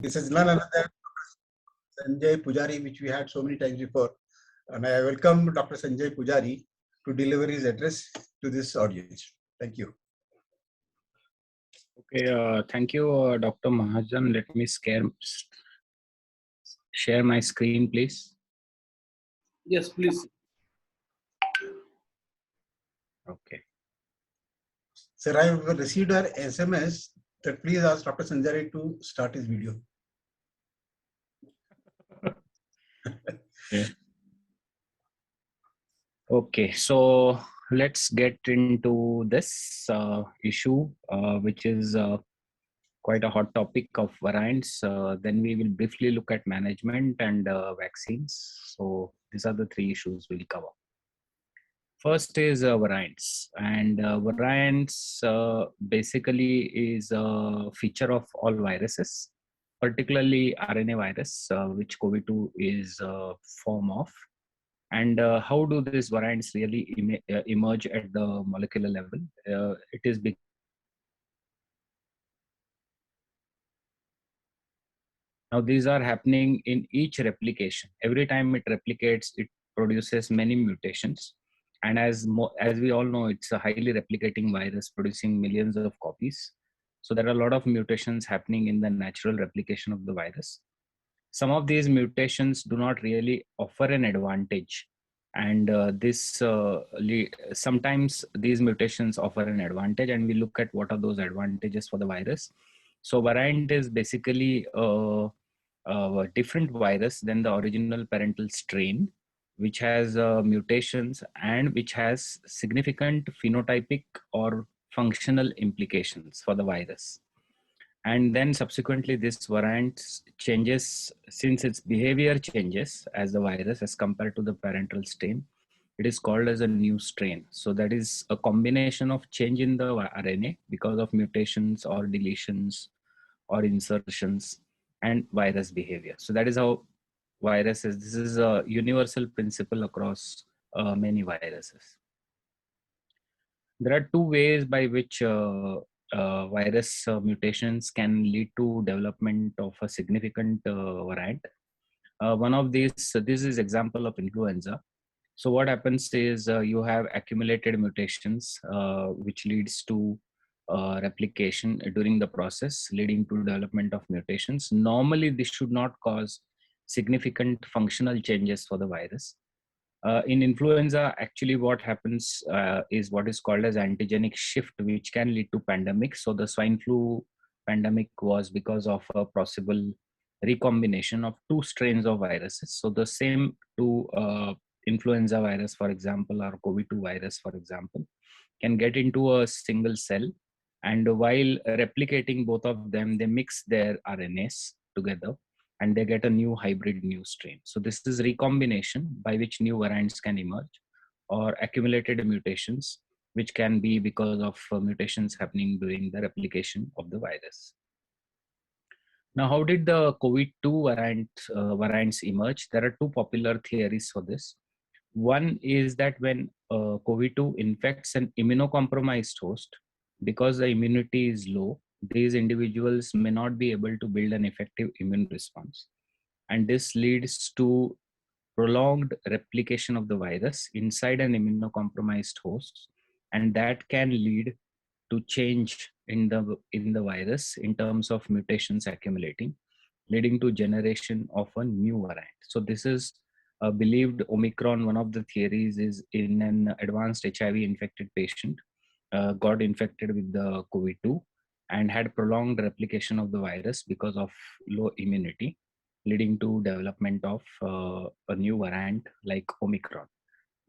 This is none other than Sanjay Pujari, which we had so many times before. And I welcome Dr. Sanjay Pujari to deliver his address to this audience. Thank you. Okay, thank you, Dr. Mahajan. Let me share my screen, please. Yes, please. Okay. Sir, I have received an SMS that please ask Dr. Sanjay to start his video. Yeah. Okay, so let's get into this issue, which is quite a hot topic of variants. Then we will briefly look at management and vaccines. So these are the three issues we'll cover. First is variants, and variants basically is a feature of all viruses, particularly RNA virus, which COVID-2 is a form of. And how do these variants really emerge at the molecular level? It is now these are happening in each replication. Every time it replicates, it produces many mutations. And as we all know, it's a highly replicating virus producing millions of copies. So there are a lot of mutations happening in the natural replication of the virus. Some of these mutations do not really offer an advantage. And sometimes these mutations offer an advantage, and we look at what are those advantages for the virus. So variant is basically a different virus than the original parental strain, which has mutations and which has significant phenotypic or functional implications for the virus. And then subsequently this variant changes, since its behavior changes as the virus as compared to the parental strain, it is called as a new strain. So that is a combination of change in the RNA because of mutations or deletions or insertions and virus behavior. So that is how viruses, this is a universal principle across many viruses. There are two ways by which virus mutations can lead to development of a significant variant. One of these, this is example of influenza. So what happens is you have accumulated mutations, which leads to replication during the process, leading to development of mutations. Normally, this should not cause significant functional changes for the virus. In influenza, actually what happens is what is called as antigenic shift, which can lead to pandemic. So the swine flu pandemic was because of a possible recombination of two strains of viruses. So the same two influenza virus, for example, or COVID-2 virus, for example, can get into a single cell. And while replicating both of them, they mix their RNAs together and they get a new hybrid new strain. So this is recombination by which new variants can emerge, or accumulated mutations, which can be because of mutations happening during the replication of the virus. Now, how did the COVID-2 variants emerge? There are two popular theories for this. One is that when COVID-2 infects an immunocompromised host, because the immunity is low, these individuals may not be able to build an effective immune response. And this leads to prolonged replication of the virus inside an immunocompromised host. And that can lead to change in the virus in terms of mutations accumulating, leading to generation of a new variant. So this is believed Omicron. One of the theories is in an advanced HIV infected patient got infected with the COVID-2 and had prolonged replication of the virus because of low immunity, leading to development of a new variant like Omicron.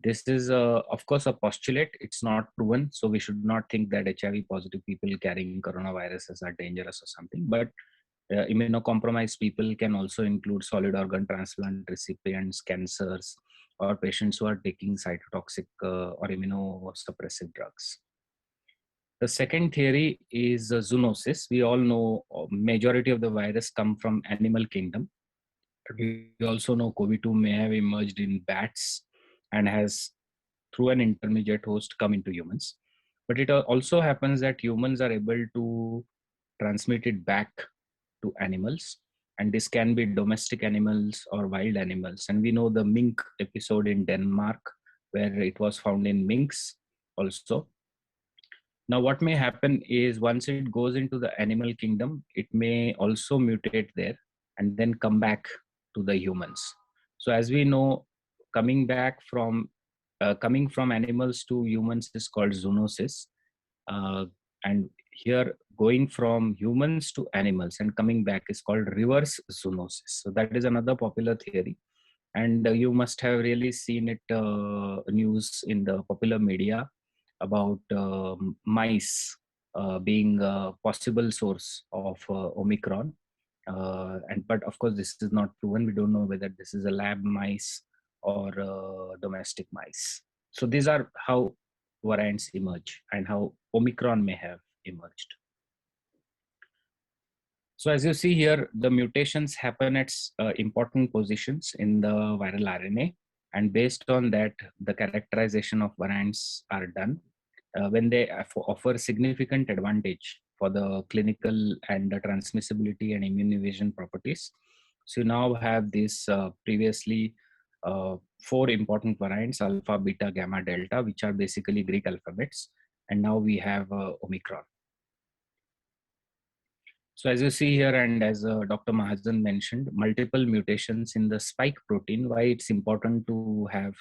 This is, of course, a postulate. It's not proven. So we should not think that HIV positive people carrying coronaviruses are dangerous or something. But immunocompromised people can also include solid organ transplant recipients, cancers, or patients who are taking cytotoxic or immunosuppressive drugs. The second theory is zoonosis. We all know majority of the virus come from animal kingdom. We also know COVID-2 may have emerged in bats and has, through an intermediate host, come into humans. But it also happens that humans are able to transmit it back to animals. And this can be domestic animals or wild animals. And we know the mink episode in Denmark, where it was found in minks also. Now, what may happen is once it goes into the animal kingdom, it may also mutate there and then come back to the humans. So as we know, coming from animals to humans is called zoonosis. And here going from humans to animals and coming back is called reverse zoonosis. So that is another popular theory. And you must have really seen it news in the popular media about mice being a possible source of Omicron. But of course, this is not proven. We don't know whether this is a lab mice or domestic mice. So these are how variants emerge and how Omicron may have emerged. So as you see here, the mutations happen at important positions in the viral RNA. And based on that, the characterization of variants are done when they offer significant advantage for the clinical and the transmissibility and immune evasion properties. So you now have these previously 4 important variants, alpha, beta, gamma, delta, which are basically Greek alphabets. And now we have Omicron. So as you see here, and as Dr. Mahajan mentioned, multiple mutations in the spike protein. Why it's important to have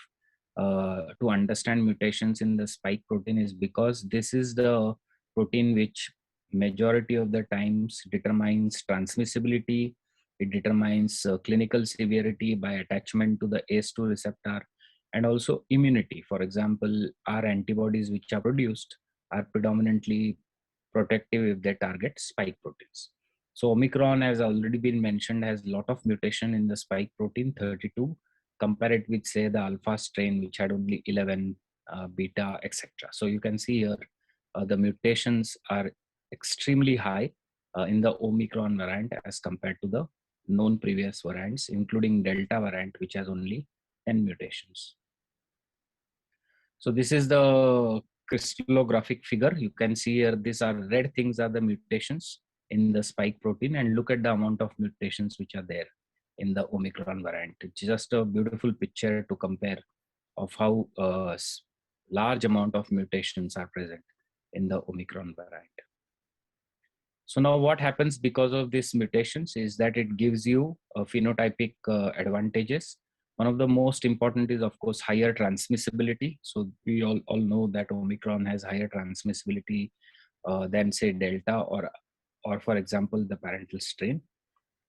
to understand mutations in the spike protein is because this is the protein which majority of the times determines transmissibility. It determines clinical severity by attachment to the ACE2 receptor and also immunity. For example, our antibodies which are produced are predominantly protective if they target spike proteins. So Omicron, has already been mentioned, has a lot of mutation in the spike protein, 32. Compare it with, say, the alpha strain, which had only 11, beta, etc. So you can see here the mutations are extremely high in the Omicron variant as compared to the known previous variants, including Delta variant, which has only 10 mutations. So this is the crystallographic figure. You can see here, these are red things are the mutations in the spike protein, and look at the amount of mutations which are there in the Omicron variant. It's just a beautiful picture to compare of how large amount of mutations are present in the Omicron variant. So now what happens because of these mutations is that it gives you phenotypic advantages. One of the most important is, of course, higher transmissibility. So we all know that Omicron has higher transmissibility than, say, Delta or for example, the parental strain.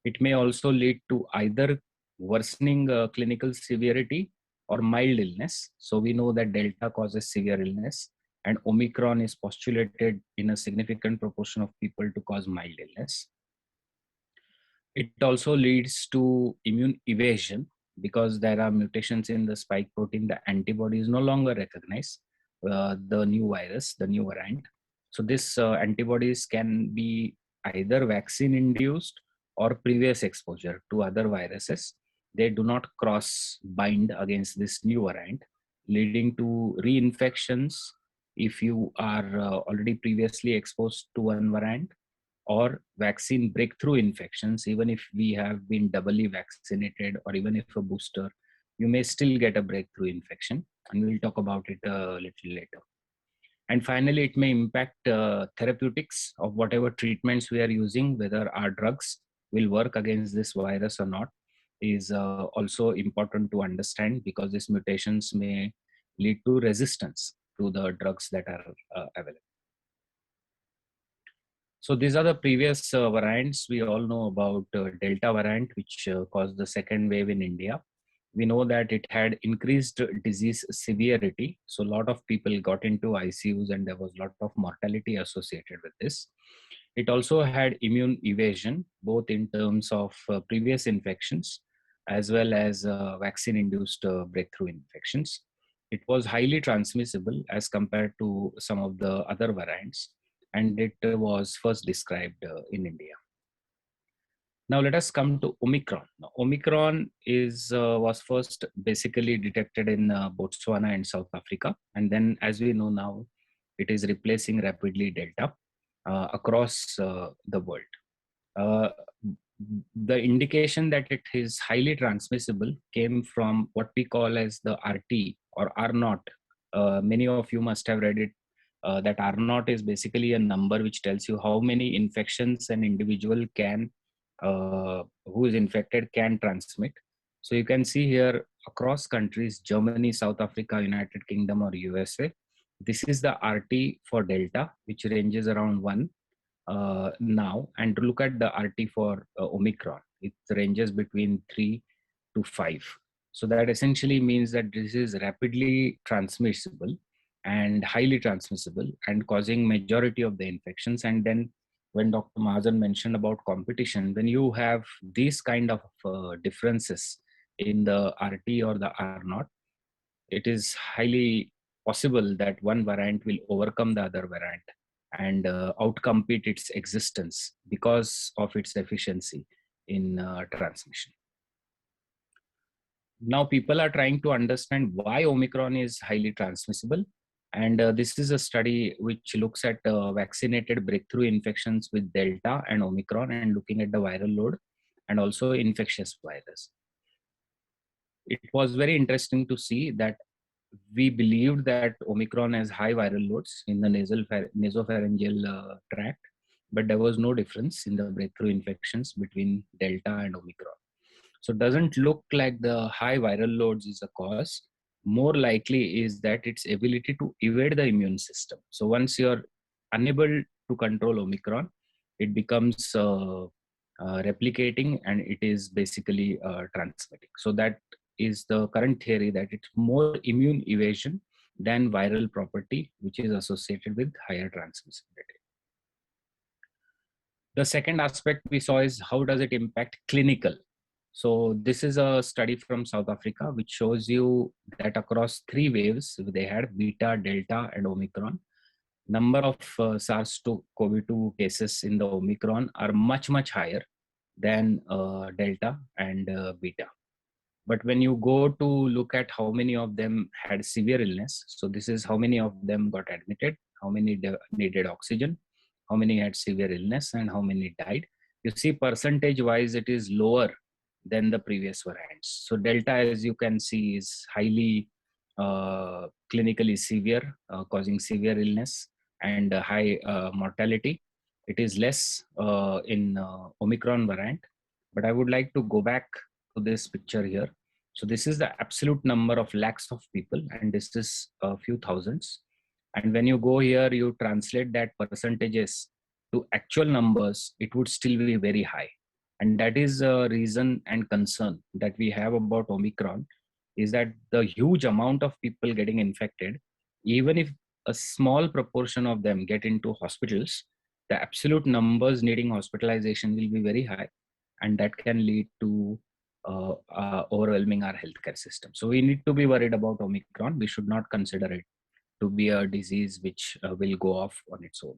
It may also lead to either worsening clinical severity or mild illness. So we know that Delta causes severe illness, and Omicron is postulated in a significant proportion of people to cause mild illness. It also leads to immune evasion because there are mutations in the spike protein. The antibodies no longer recognize the new virus, the new variant. So this antibodies can be either vaccine induced or previous exposure to other viruses. They do not cross bind against this new variant, leading to reinfections if you are already previously exposed to one variant, or vaccine breakthrough infections. Even if we have been doubly vaccinated or even if a booster, you may still get a breakthrough infection, and we'll talk about it a little later. And finally, it may impact therapeutics of whatever treatments we are using, whether our drugs will work against this virus or not is also important to understand, because these mutations may lead to resistance to the drugs that are available. So these are the previous variants. We all know about Delta variant, which caused the second wave in India. We know that it had increased disease severity. So a lot of people got into ICUs and there was a lot of mortality associated with this. It also had immune evasion, both in terms of previous infections as well as vaccine-induced breakthrough infections. It was highly transmissible as compared to some of the other variants, and it was first described in India. Now let us come to Omicron. Now, Omicron was first basically detected in Botswana and South Africa, and then, as we know now, it is replacing rapidly Delta across the world. the indication that it is highly transmissible came from what we call as the RT or R naught. Many of you must have read it. That R naught is basically a number which tells you how many infections an individual can, who is infected, can transmit. So you can see here across countries, Germany, South Africa, United Kingdom, or USA. This is the RT for Delta, which ranges around 1 now, and to look at the RT for Omicron, it ranges between 3 to 5. So that essentially means that this is rapidly transmissible and highly transmissible and causing majority of the infections. And then when Dr. Mahajan mentioned about competition, when you have these kind of differences in the RT or the R naught, it is highly possible that one variant will overcome the other variant and outcompete its existence because of its efficiency in transmission. Now people are trying to understand why Omicron is highly transmissible. And this is a study which looks at vaccinated breakthrough infections with Delta and Omicron and looking at the viral load and also infectious virus. It was very interesting to see that we believed that Omicron has high viral loads in the nasopharyngeal tract, but there was no difference in the breakthrough infections between Delta and Omicron. So it doesn't look like the high viral loads is the cause. More likely is that its ability to evade the immune system. So once you're unable to control Omicron, it becomes replicating and it is basically transmitting. So that is the current theory, that it's more immune evasion than viral property, which is associated with higher transmissibility. The second aspect we saw is how does it impact clinical. So this is a study from South Africa, which shows you that across 3 waves, they had Beta, Delta, and Omicron. Number of SARS-CoV-2 cases in the Omicron are much, much higher than Delta and Beta. But when you go to look at how many of them had severe illness, so this is how many of them got admitted, how many needed oxygen, how many had severe illness, and how many died. You see percentage-wise, it is lower than the previous variants. So Delta, as you can see, is highly clinically severe, causing severe illness and high mortality. It is less in Omicron variant. But I would like to go back to this picture here. So this is the absolute number of lakhs of people, and this is a few thousands. And when you go here, you translate that percentages to actual numbers, it would still be very high. And that is a reason and concern that we have about Omicron, is that the huge amount of people getting infected, even if a small proportion of them get into hospitals, the absolute numbers needing hospitalization will be very high. And that can lead to overwhelming our healthcare system. So we need to be worried about Omicron. We should not consider it to be a disease which will go off on its own.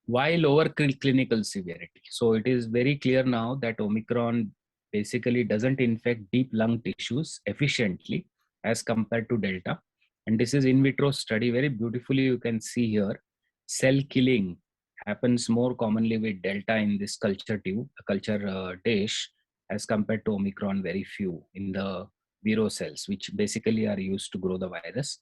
Why lower clinical severity? So it is very clear now that Omicron basically doesn't infect deep lung tissues efficiently as compared to Delta. And this is in vitro study. Very beautifully, you can see here, cell killing happens more commonly with Delta in this culture dish as compared to Omicron, very few in the vero cells, which basically are used to grow the virus.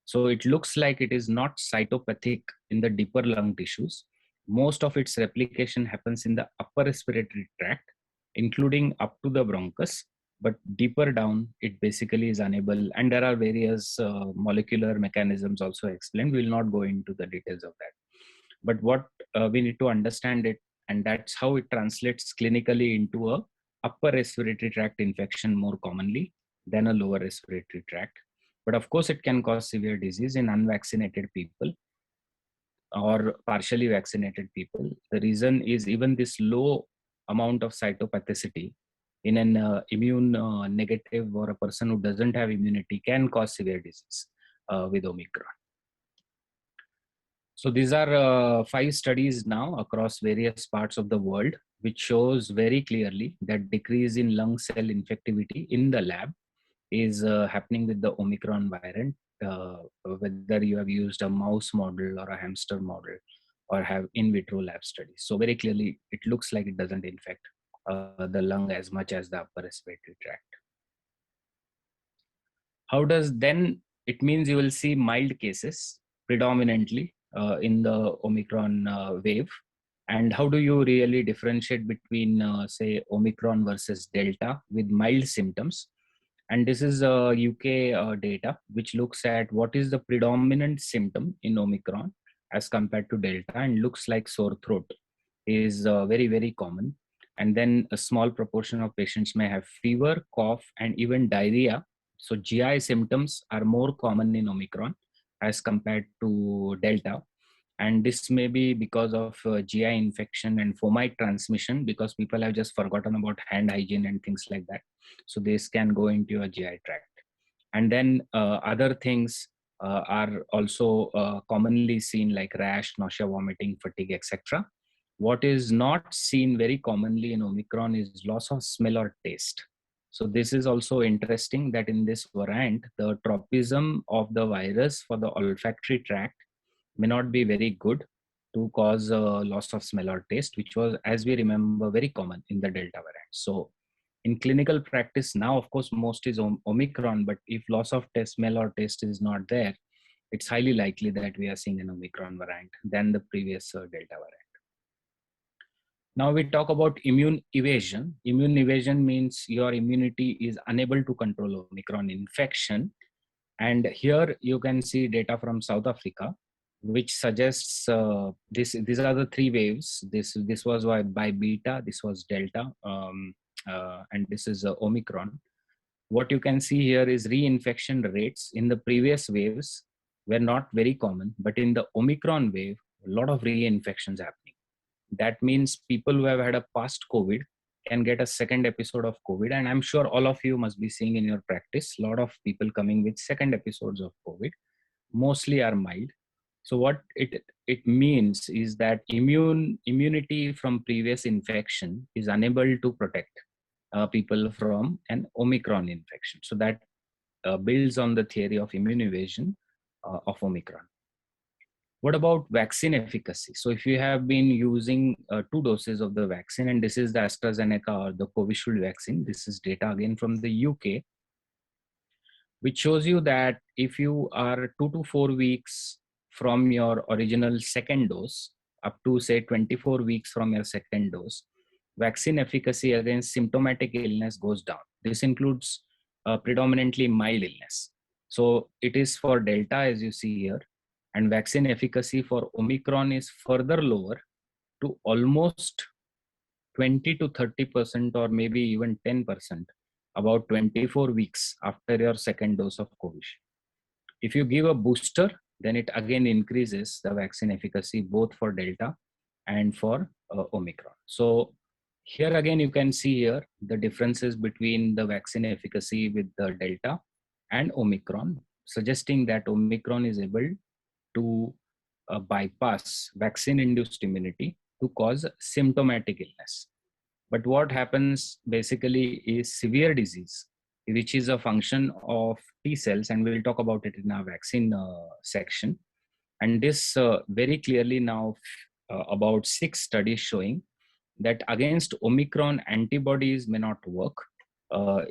So it looks like it is not cytopathic in the deeper lung tissues. Most of its replication happens in the upper respiratory tract, including up to the bronchus, but deeper down, it basically is unable. And there are various molecular mechanisms also explained. We will not go into the details of that. But what we need to understand it, and that's how it translates clinically into a upper respiratory tract infection more commonly than a lower respiratory tract. But of course, it can cause severe disease in unvaccinated people or partially vaccinated people. The reason is even this low amount of cytopathicity in an immune negative or a person who doesn't have immunity can cause severe disease with Omicron. So these are 5 studies now across various parts of the world, which shows very clearly that decrease in lung cell infectivity in the lab is happening with the Omicron variant, whether you have used a mouse model or a hamster model or have in vitro lab studies. So very clearly, it looks like it doesn't infect the lung as much as the upper respiratory tract. How does then, it means you will see mild cases predominantly in the Omicron wave. And how do you really differentiate between, say, Omicron versus Delta with mild symptoms? And this is UK data, which looks at what is the predominant symptom in Omicron as compared to Delta, and looks like sore throat is very, very common. And then a small proportion of patients may have fever, cough, and even diarrhea. So GI symptoms are more common in Omicron as compared to Delta. And this may be because of GI infection and fomite transmission, because people have just forgotten about hand hygiene and things like that. So this can go into your GI tract. And then other things are also commonly seen, like rash, nausea, vomiting, fatigue, etc. What is not seen very commonly in Omicron is loss of smell or taste. So this is also interesting that in this variant, the tropism of the virus for the olfactory tract may not be very good to cause loss of smell or taste, which was, as we remember, very common in the Delta variant. So in clinical practice now, of course, most is Omicron, but if loss of smell or taste is not there, it's highly likely that we are seeing an Omicron variant than the previous Delta variant. Now we talk about immune evasion. Immune evasion means your immunity is unable to control Omicron infection. And here you can see data from South Africa, which suggests these are the three waves. This was by Beta, this was Delta, and this is Omicron. What you can see here is reinfection rates in the previous waves were not very common, but in the Omicron wave, a lot of reinfections happening. That means people who have had a past COVID can get a second episode of COVID. And I'm sure all of you must be seeing in your practice, a lot of people coming with second episodes of COVID, mostly are mild. So what it means is that immunity from previous infection is unable to protect people from an Omicron infection. So that builds on the theory of immune evasion of Omicron. What about vaccine efficacy? So if you have been using 2 doses of the vaccine, and this is the AstraZeneca or the Covishield vaccine, this is data again from the UK, which shows you that if you are 2 to 4 weeks from your original second dose, up to say 24 weeks from your second dose, vaccine efficacy against symptomatic illness goes down. This includes predominantly mild illness. So it is for Delta, as you see here, and vaccine efficacy for Omicron is further lower to almost 20 to 30% or maybe even 10% about 24 weeks after your second dose of Covishield. If you give a booster, then it again increases the vaccine efficacy both for Delta and for Omicron. So here again, you can see here the differences between the vaccine efficacy with the Delta and Omicron, suggesting that Omicron is able to bypass vaccine-induced immunity to cause symptomatic illness. But what happens basically is severe disease, which is a function of T cells, and we'll talk about it in our vaccine section. And this very clearly now about 6 studies showing that against Omicron, antibodies may not work,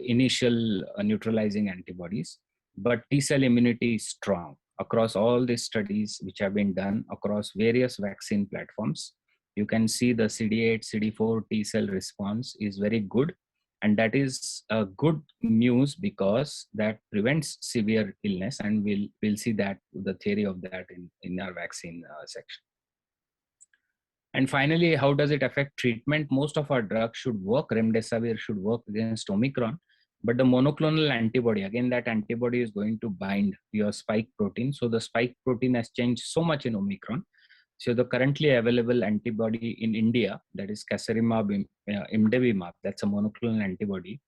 initial neutralizing antibodies, but T cell immunity is strong across all these studies which have been done across various vaccine platforms. You can see the CD8, CD4 T cell response is very good. And that is a good news because that prevents severe illness. And we'll see that, the theory of that in our vaccine section. And finally, how does it affect treatment? Most of our drugs should work. Remdesivir should work against Omicron. But the monoclonal antibody, again, that antibody is going to bind your spike protein. So the spike protein has changed so much in Omicron. So the currently available antibody in India, that is Caserimab, Imdevimab, that's a monoclonal antibody.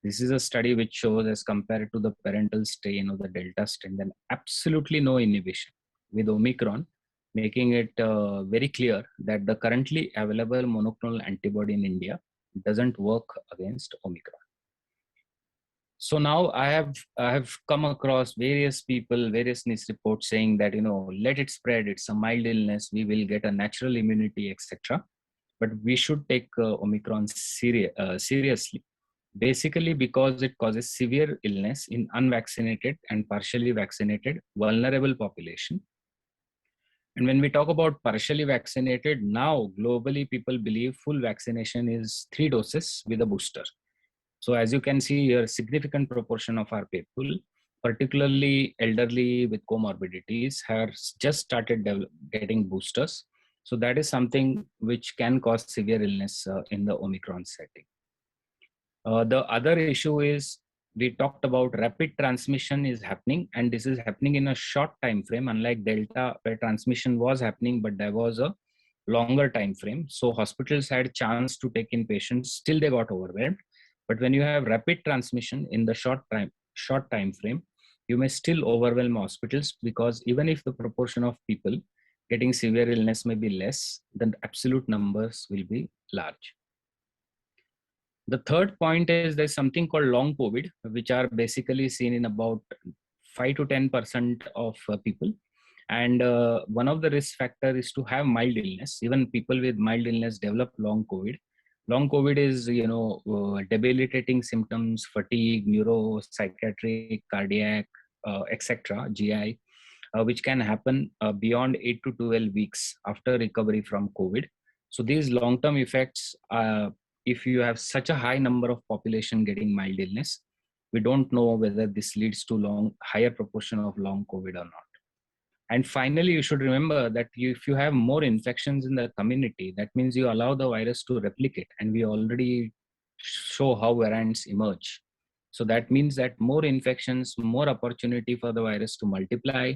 This is a study which shows, as compared to the parental strain or the Delta strain, then absolutely no inhibition with Omicron, making it very clear that the currently available monoclonal antibody in India doesn't work against Omicron. So now I have come across various people, various news reports saying that, let it spread. It's a mild illness. We will get a natural immunity, etc. But we should take Omicron seriously. Basically, because it causes severe illness in unvaccinated and partially vaccinated vulnerable population. And when we talk about partially vaccinated, now globally people believe full vaccination is 3 doses with a booster. So as you can see here, significant proportion of our people, particularly elderly with comorbidities, have just started getting boosters. So that is something which can cause severe illness in the Omicron setting. The other issue is, we talked about rapid transmission is happening, and this is happening in a short time frame, unlike Delta, where transmission was happening, but there was a longer time frame. So hospitals had chance to take in patients, still they got overwhelmed. But when you have rapid transmission in the short time frame, you may still overwhelm hospitals, because even if the proportion of people getting severe illness may be less, then absolute numbers will be large. The third point is, there's something called long COVID, which are basically seen in about 5 to 10% of people. And one of the risk factor is to have mild illness. Even people with mild illness develop long COVID. Long COVID is, debilitating symptoms, fatigue, neuro, psychiatric, cardiac, etc., GI, which can happen beyond 8 to 12 weeks after recovery from COVID. So these long-term effects, if you have such a high number of population getting mild illness, we don't know whether this leads to higher proportion of long COVID or not. And finally, you should remember that if you have more infections in the community, that means you allow the virus to replicate, and we already show how variants emerge. So that means that more infections, more opportunity for the virus to multiply,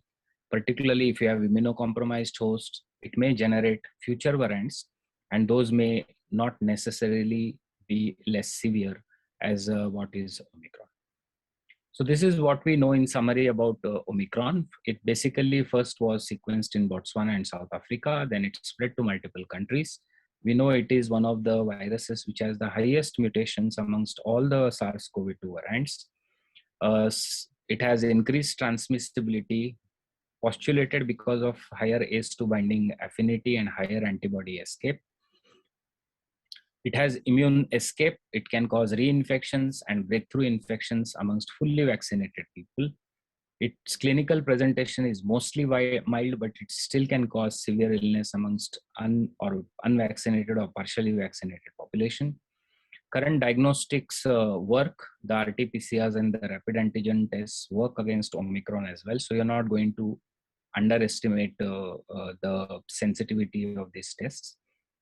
particularly if you have immunocompromised hosts, it may generate future variants, and those may not necessarily be less severe as what is Omicron. So this is what we know in summary about Omicron. It basically first was sequenced in Botswana and South Africa, then it spread to multiple countries. We know it is one of the viruses which has the highest mutations amongst all the SARS-CoV-2 variants. It has increased transmissibility, postulated because of higher ACE2 binding affinity and higher antibody escape. It has immune escape. It can cause reinfections and breakthrough infections amongst fully vaccinated people. Its clinical presentation is mostly mild, but it still can cause severe illness amongst unvaccinated or partially vaccinated population. Current diagnostics work. The RT-PCRs and the rapid antigen tests work against Omicron as well. So you're not going to underestimate the sensitivity of these tests.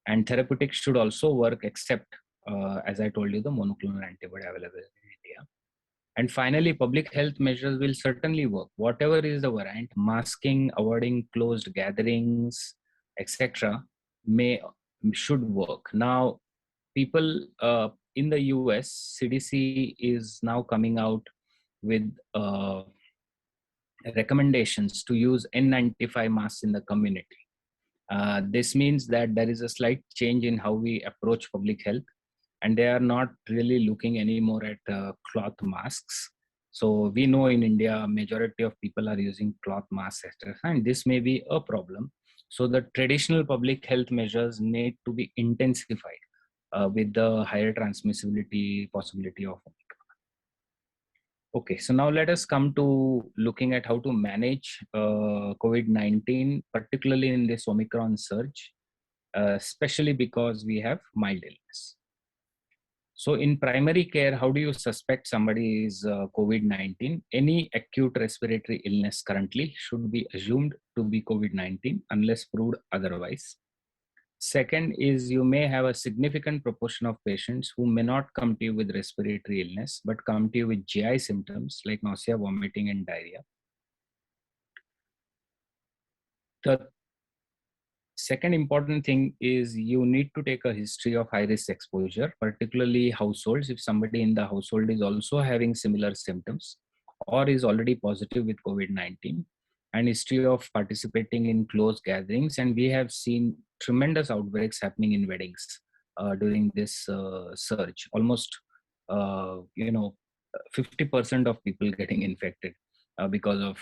And therapeutics should also work, except, as I told you, the monoclonal antibody available in India. And finally, public health measures will certainly work. Whatever is the variant, masking, avoiding closed gatherings, etc., should work. Now, people in the US, CDC is now coming out with recommendations to use N95 masks in the community. This means that there is a slight change in how we approach public health, and they are not really looking anymore at cloth masks. So we know in India, majority of people are using cloth masks, etc., and this may be a problem. So the traditional public health measures need to be intensified with the higher transmissibility possibility of Omicron. Okay, so now let us come to looking at how to manage COVID-19, particularly in this Omicron surge, especially because we have mild illness. So in primary care, how do you suspect somebody is COVID-19? Any acute respiratory illness currently should be assumed to be COVID-19 unless proved otherwise. Second is, you may have a significant proportion of patients who may not come to you with respiratory illness, but come to you with GI symptoms like nausea, vomiting, and diarrhea. The second important thing is, you need to take a history of high-risk exposure, particularly households. If somebody in the household is also having similar symptoms or is already positive with COVID-19, and history of participating in close gatherings. And we have seen tremendous outbreaks happening in weddings during this surge. Almost, 50% of people getting infected because of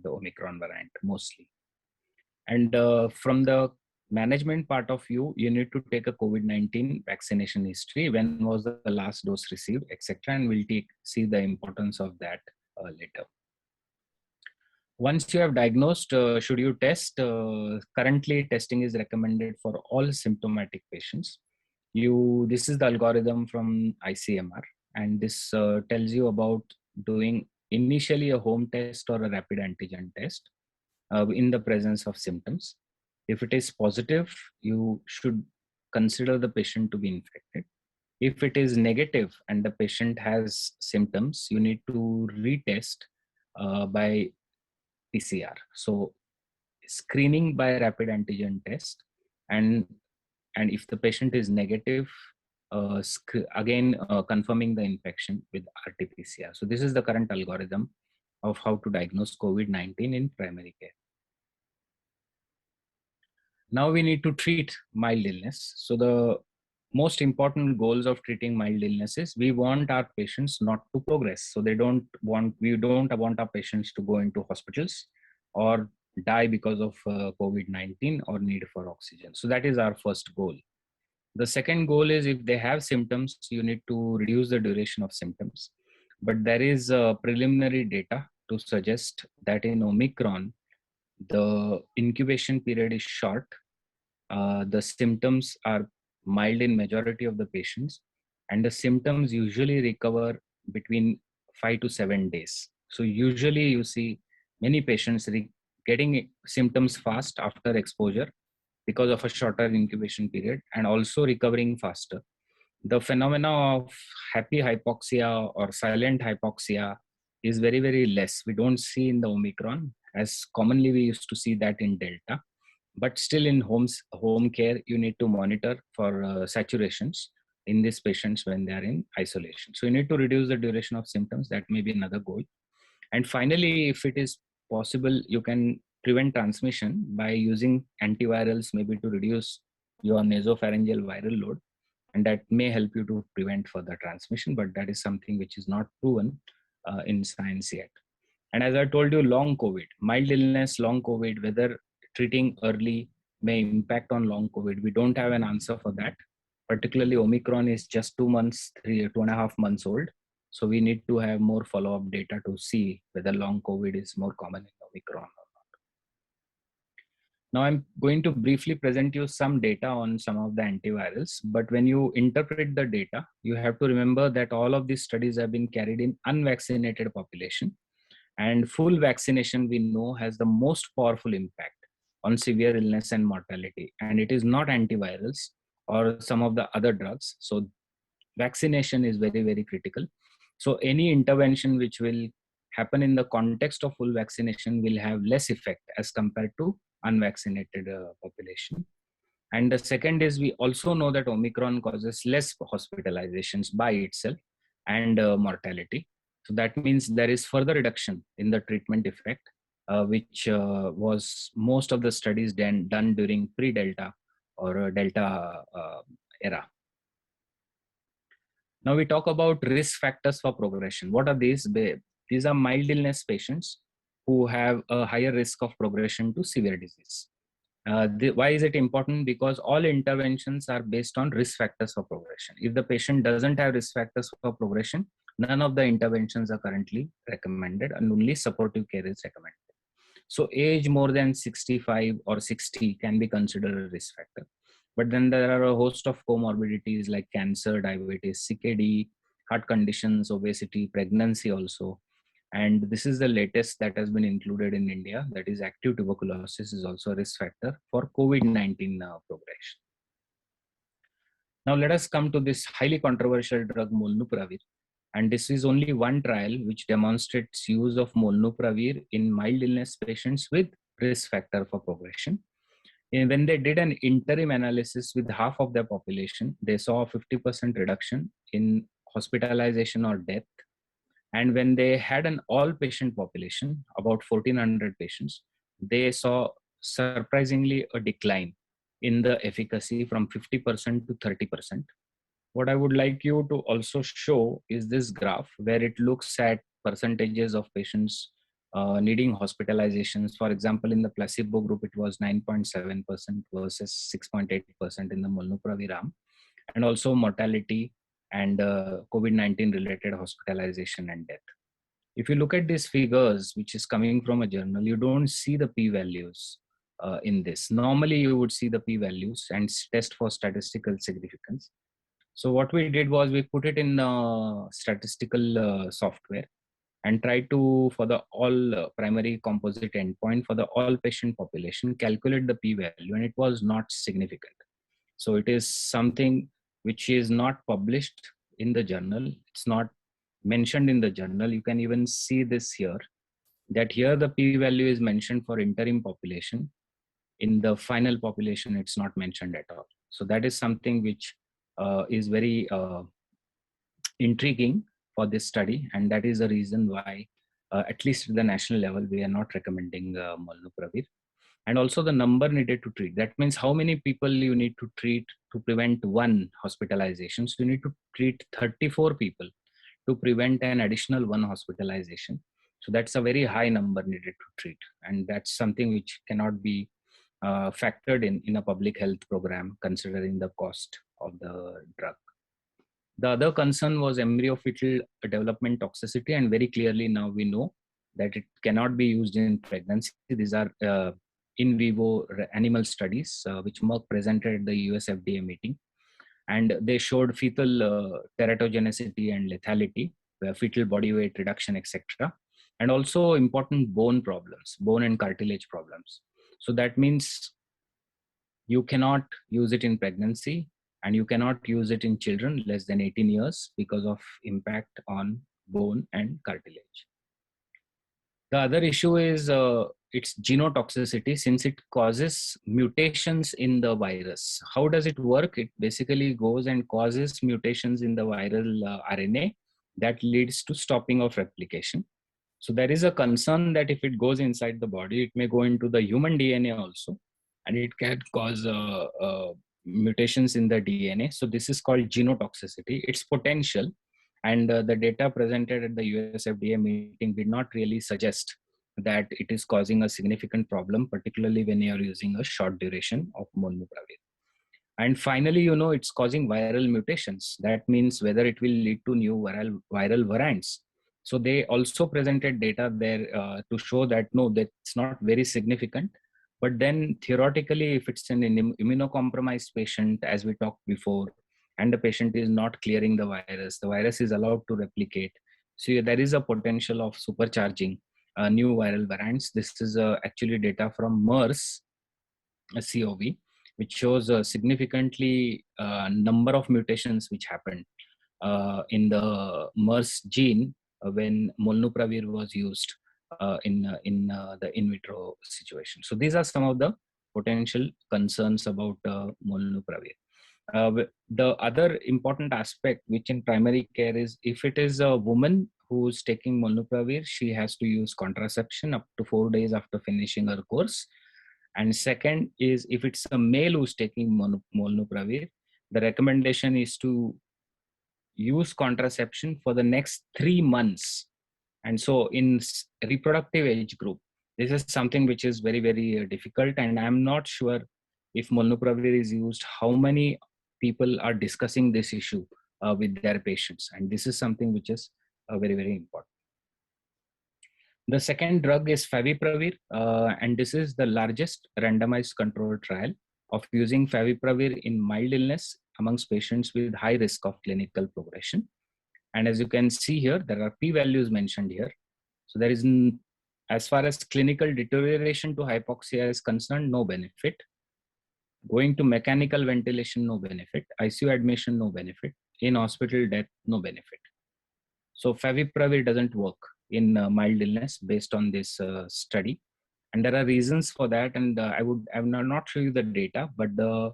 the Omicron variant mostly. And from the management part of view, you need to take a COVID-19 vaccination history. When was the last dose received, etc. And we'll see the importance of that later. Once you have diagnosed, should you test? Currently, testing is recommended for all symptomatic patients. This is the algorithm from ICMR, and this tells you about doing initially a home test or a rapid antigen test in the presence of symptoms. If it is positive, you should consider the patient to be infected. If it is negative and the patient has symptoms, you need to retest by PCR. So screening by rapid antigen test, and if the patient is negative, again confirming the infection with RT-PCR. So this is the current algorithm of how to diagnose COVID-19 in primary care. Now we need to treat mild illness. So the most important goals of treating mild illness is we want our patients not to progress. So we don't want our patients to go into hospitals or die because of COVID-19 or need for oxygen. So that is our first goal. The second goal is if they have symptoms, you need to reduce the duration of symptoms. But there is preliminary data to suggest that in Omicron, the incubation period is short. The symptoms are mild in majority of the patients, and the symptoms usually recover between 5 to 7 days. So usually you see many patients getting symptoms fast after exposure because of a shorter incubation period, and also recovering faster. The phenomena of happy hypoxia or silent hypoxia is very, very less. We don't see in the Omicron as commonly we used to see that in Delta. But still in home care, you need to monitor for saturations in these patients when they are in isolation. So you need to reduce the duration of symptoms. That may be another goal. And finally, if it is possible, you can prevent transmission by using antivirals, maybe to reduce your nasopharyngeal viral load. And that may help you to prevent further transmission, but that is something which is not proven in science yet. And as I told you, long COVID, mild illness, long COVID, whether treating early may impact on long COVID. We don't have an answer for that. Particularly Omicron is just 2 months, 2.5 months old. So we need to have more follow-up data to see whether long COVID is more common in Omicron or not. Now I'm going to briefly present you some data on some of the antivirals, but when you interpret the data, you have to remember that all of these studies have been carried in unvaccinated population, and full vaccination we know has the most powerful impact on severe illness and mortality, and it is not antivirals or some of the other drugs. So vaccination is very, very critical. So any intervention which will happen in the context of full vaccination will have less effect as compared to unvaccinated population. And the second is, we also know that Omicron causes less hospitalizations by itself and mortality. So that means there is further reduction in the treatment effect, which was most of the studies done during pre-Delta or Delta era. Now we talk about risk factors for progression. What are these? These are mild illness patients who have a higher risk of progression to severe disease. Why is it important? Because all interventions are based on risk factors for progression. If the patient doesn't have risk factors for progression, none of the interventions are currently recommended, and only supportive care is recommended. So age more than 65 or 60 can be considered a risk factor. But then there are a host of comorbidities like cancer, diabetes, CKD, heart conditions, obesity, pregnancy also. And this is the latest that has been included in India, that is active tuberculosis is also a risk factor for COVID-19 progression. Now let us come to this highly controversial drug Molnupiravir. And this is only one trial which demonstrates use of Molnupiravir in mild illness patients with risk factor for progression. And when they did an interim analysis with half of their population, they saw a 50% reduction in hospitalization or death. And when they had an all patient population, about 1400 patients, they saw surprisingly a decline in the efficacy from 50% to 30%. What I would like you to also show is this graph where it looks at percentages of patients needing hospitalizations. For example, in the placebo group, it was 9.7% versus 6.8% in the molnupiravir arm, and also mortality and COVID-19 related hospitalization and death. If you look at these figures, which is coming from a journal, you don't see the p-values in this. Normally, you would see the p-values and test for statistical significance. So what we did was we put it in statistical software and tried to, for the all primary composite endpoint for the all patient population, calculate the p-value, and it was not significant. So it is something which is not published in the journal. It's not mentioned in the journal. You can even see this here, that here the p-value is mentioned for interim population. In the final population, it's not mentioned at all. So that is something which is very intriguing for this study, and that is the reason why, at least at the national level, we are not recommending molnupiravir. And also the number needed to treat. That means how many people you need to treat to prevent one hospitalization. So you need to treat 34 people to prevent an additional one hospitalization. So that's a very high number needed to treat. And that's something which cannot be factored in a public health program, considering the cost of the drug. The other concern was embryo fetal development toxicity, and very clearly now we know that it cannot be used in pregnancy. These are in vivo animal studies, which Merck presented at the US FDA meeting. And they showed fetal teratogenicity and lethality, fetal body weight reduction, etc. And also important bone problems, bone and cartilage problems. So that means you cannot use it in pregnancy, and you cannot use it in children less than 18 years because of impact on bone and cartilage. The other issue is its genotoxicity, since it causes mutations in the virus. How does it work? It basically goes and causes mutations in the viral RNA that leads to stopping of replication. So there is a concern that if it goes inside the body, it may go into the human DNA also, and it can cause mutations in the DNA. So this is called genotoxicity. It's potential, and the data presented at the US FDA meeting did not really suggest that it is causing a significant problem, particularly when you are using a short duration of molnupiravir. And finally, it's causing viral mutations. That means whether it will lead to new viral variants. So they also presented data there to show that no, that's not very significant. But then theoretically, if it's an immunocompromised patient, as we talked before, and the patient is not clearing the virus is allowed to replicate. So there is a potential of supercharging new viral variants. This is actually data from MERS CoV, which shows a significantly number of mutations which happened in the MERS gene when molnupiravir was used in the in vitro situation. So these are some of the potential concerns about molnupiravir. The other important aspect, which in primary care, is if it is a woman who's taking molnupiravir, she has to use contraception up to 4 days after finishing her course. And second is if it's a male who's taking molnupiravir, the recommendation is to use contraception for the next 3 months. And so in reproductive age group, this is something which is very, very difficult. And I'm not sure if molnupiravir is used, how many people are discussing this issue with their patients. And this is something which is very, very important. The second drug is Favipravir, and this is the largest randomized controlled trial of using Favipravir in mild illness amongst patients with high risk of clinical progression. And as you can see here, there are p-values mentioned here. So there is, as far as clinical deterioration to hypoxia is concerned, no benefit. Going to mechanical ventilation, no benefit. ICU admission, no benefit. In hospital death, no benefit. So Favipravir doesn't work in mild illness based on this study. And there are reasons for that. And I will not show you the data, but the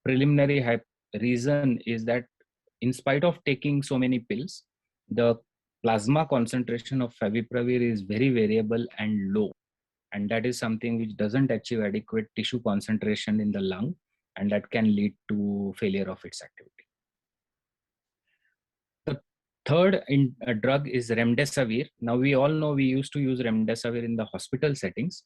preliminary reason is that in spite of taking so many pills, the plasma concentration of Favipravir is very variable and low. And that is something which doesn't achieve adequate tissue concentration in the lung, and that can lead to failure of its activity. Third drug is remdesivir. Now we all know we used to use remdesivir in the hospital settings,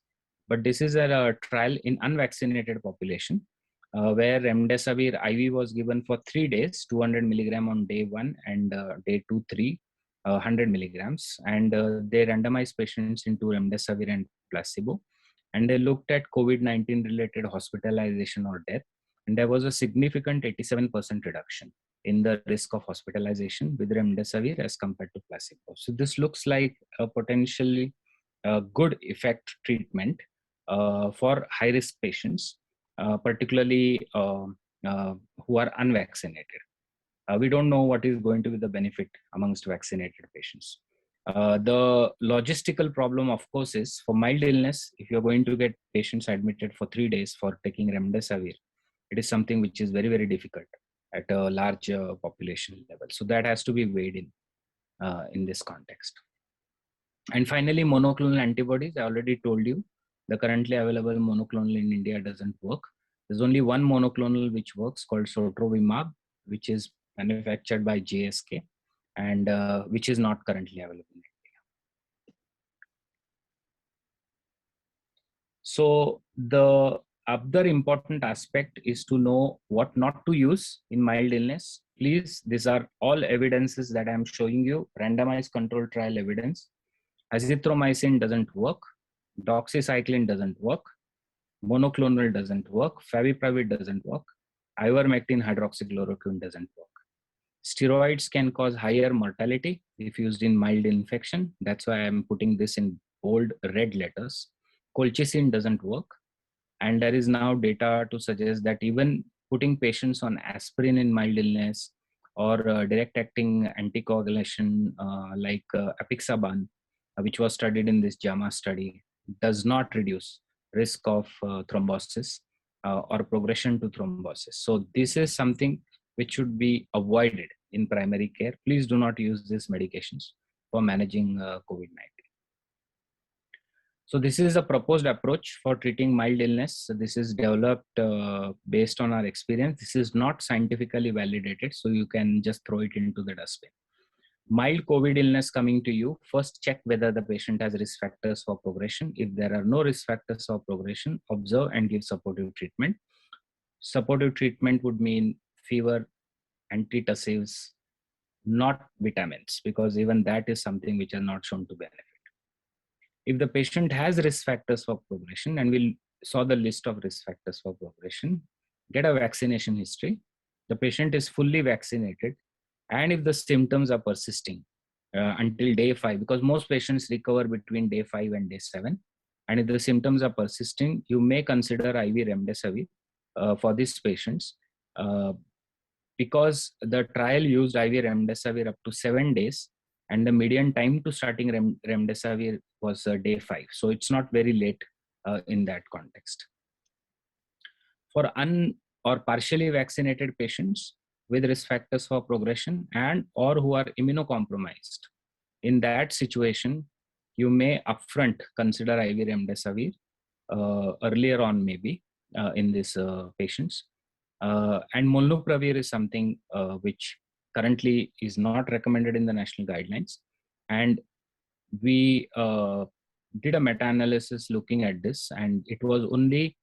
but this is a trial in unvaccinated population where remdesivir IV was given for 3 days, 200 milligram on day 1 and day 2, 3, 100 milligrams. And they randomized patients into remdesivir and placebo. And they looked at COVID-19 related hospitalization or death. And there was a significant 87% reduction in the risk of hospitalization with remdesivir as compared to placebo. So this looks like a potentially good effect treatment for high-risk patients, particularly who are unvaccinated. We don't know what is going to be the benefit amongst vaccinated patients. The logistical problem, of course, is for mild illness, if you're going to get patients admitted for 3 days for taking remdesivir, it is something which is very, very difficult at a large population level. So that has to be weighed in this context. And finally, monoclonal antibodies. I already told you the currently available monoclonal in India doesn't work. There's only one monoclonal which works called sotrovimab, which is manufactured by GSK and which is not currently available in India. So the other important aspect is to know what not to use in mild illness. Please, these are all evidences that I'm showing you, randomized controlled trial evidence. Azithromycin doesn't work, doxycycline doesn't work, monoclonal doesn't work, favipravir doesn't work, ivermectin hydroxychloroquine doesn't work. Steroids can cause higher mortality if used in mild infection. That's why I'm putting this in bold red letters. Colchicine doesn't work. And there is now data to suggest that even putting patients on aspirin in mild illness or direct acting anticoagulation like apixaban, which was studied in this JAMA study, does not reduce risk of thrombosis or progression to thrombosis. So this is something which should be avoided in primary care. Please do not use these medications for managing COVID-19. So this is a proposed approach for treating mild illness. So this is developed based on our experience. This is not scientifically validated, so you can just throw it into the dustbin. Mild COVID illness coming to you, first check whether the patient has risk factors for progression. If there are no risk factors for progression, observe and give supportive treatment. Supportive treatment would mean fever, antitussives, not vitamins, because even that is something which is not shown to benefit. If the patient has risk factors for progression, and we'll saw the list of risk factors for progression, get a vaccination history. The patient is fully vaccinated, and if the symptoms are persisting until day 5, because most patients recover between day 5 and day 7, and if the symptoms are persisting, you may consider IV remdesivir for these patients because the trial used IV remdesivir up to 7 days, and the median time to starting remdesivir was day 5. So it's not very late in that context. For or partially vaccinated patients with risk factors for progression and or who are immunocompromised, in that situation, you may upfront consider IV remdesivir earlier on maybe in these patients. And molnupiravir is something which currently is not recommended in the national guidelines. And we did a meta-analysis looking at this, and it was only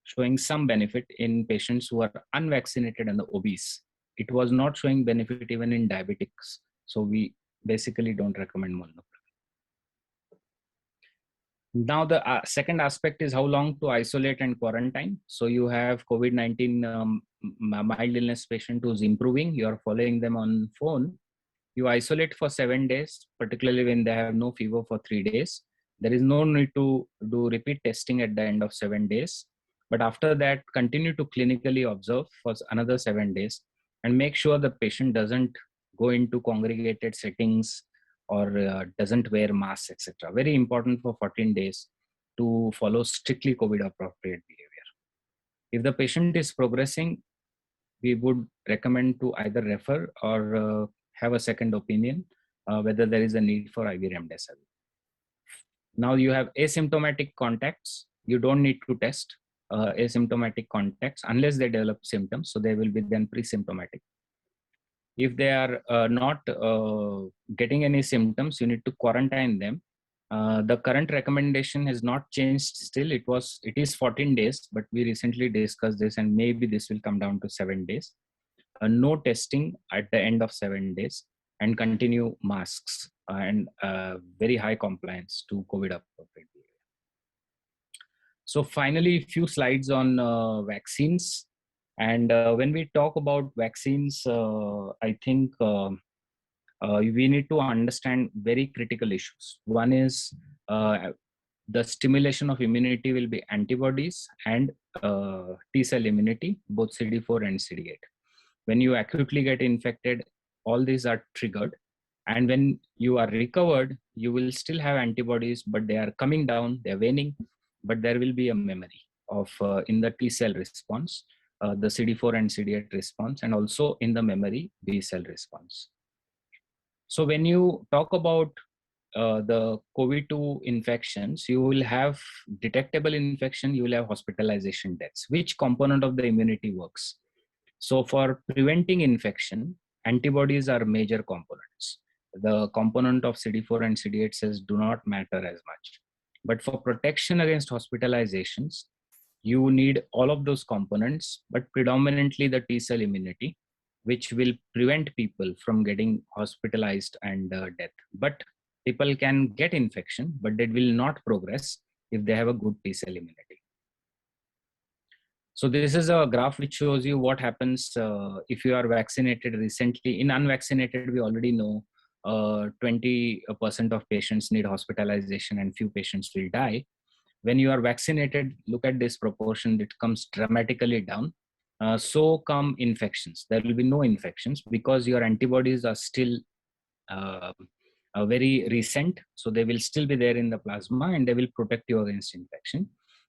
showing some benefit in patients who are unvaccinated and obese. It was not showing benefit even in diabetics. So we basically don't recommend molnupiravir. Now, the second aspect is how long to isolate and quarantine. So you have COVID-19 mild illness patient who's improving. You're following them on phone. You isolate for 7 days, particularly when they have no fever for 3 days. There is no need to do repeat testing at the end of 7 days. But after that, continue to clinically observe for another 7 days and make sure the patient doesn't go into congregated settings or doesn't wear masks, etc. Very important for 14 days to follow strictly COVID appropriate behavior. If the patient is progressing, we would recommend to either refer or have a second opinion whether there is a need for IV remdesivir. Now you have asymptomatic contacts. You don't need to test asymptomatic contacts unless they develop symptoms. So they will be then pre-symptomatic. If they are not getting any symptoms, you need to quarantine them. The current recommendation has not changed still. It is 14 days, but we recently discussed this, and maybe this will come down to 7 days. No testing at the end of 7 days, and continue masks and very high compliance to COVID appropriate behavior. So finally, few slides on vaccines. And when we talk about vaccines, I think we need to understand very critical issues. One is the stimulation of immunity will be antibodies and T-cell immunity, both CD4 and CD8. When you acutely get infected, all these are triggered. And when you are recovered, you will still have antibodies, but they are coming down, they're waning, but there will be a memory of in the T-cell response, the CD4 and CD8 response, and also in the memory B-cell response. So when you talk about the COVID-2 infections, you will have detectable infection, you will have hospitalization deaths. Which component of the immunity works? So for preventing infection, antibodies are major components. The component of CD4 and CD8 cells do not matter as much. But for protection against hospitalizations, you need all of those components, but predominantly the T-cell immunity, which will prevent people from getting hospitalized and death. But people can get infection, but they will not progress if they have a good T-cell immunity. So this is a graph which shows you what happens if you are vaccinated recently. In unvaccinated, we already know 20% of patients need hospitalization and few patients will die. When you are vaccinated, look at this proportion, it comes dramatically down. So come infections. There will be no infections because your antibodies are still very recent. So they will still be there in the plasma and they will protect you against infection.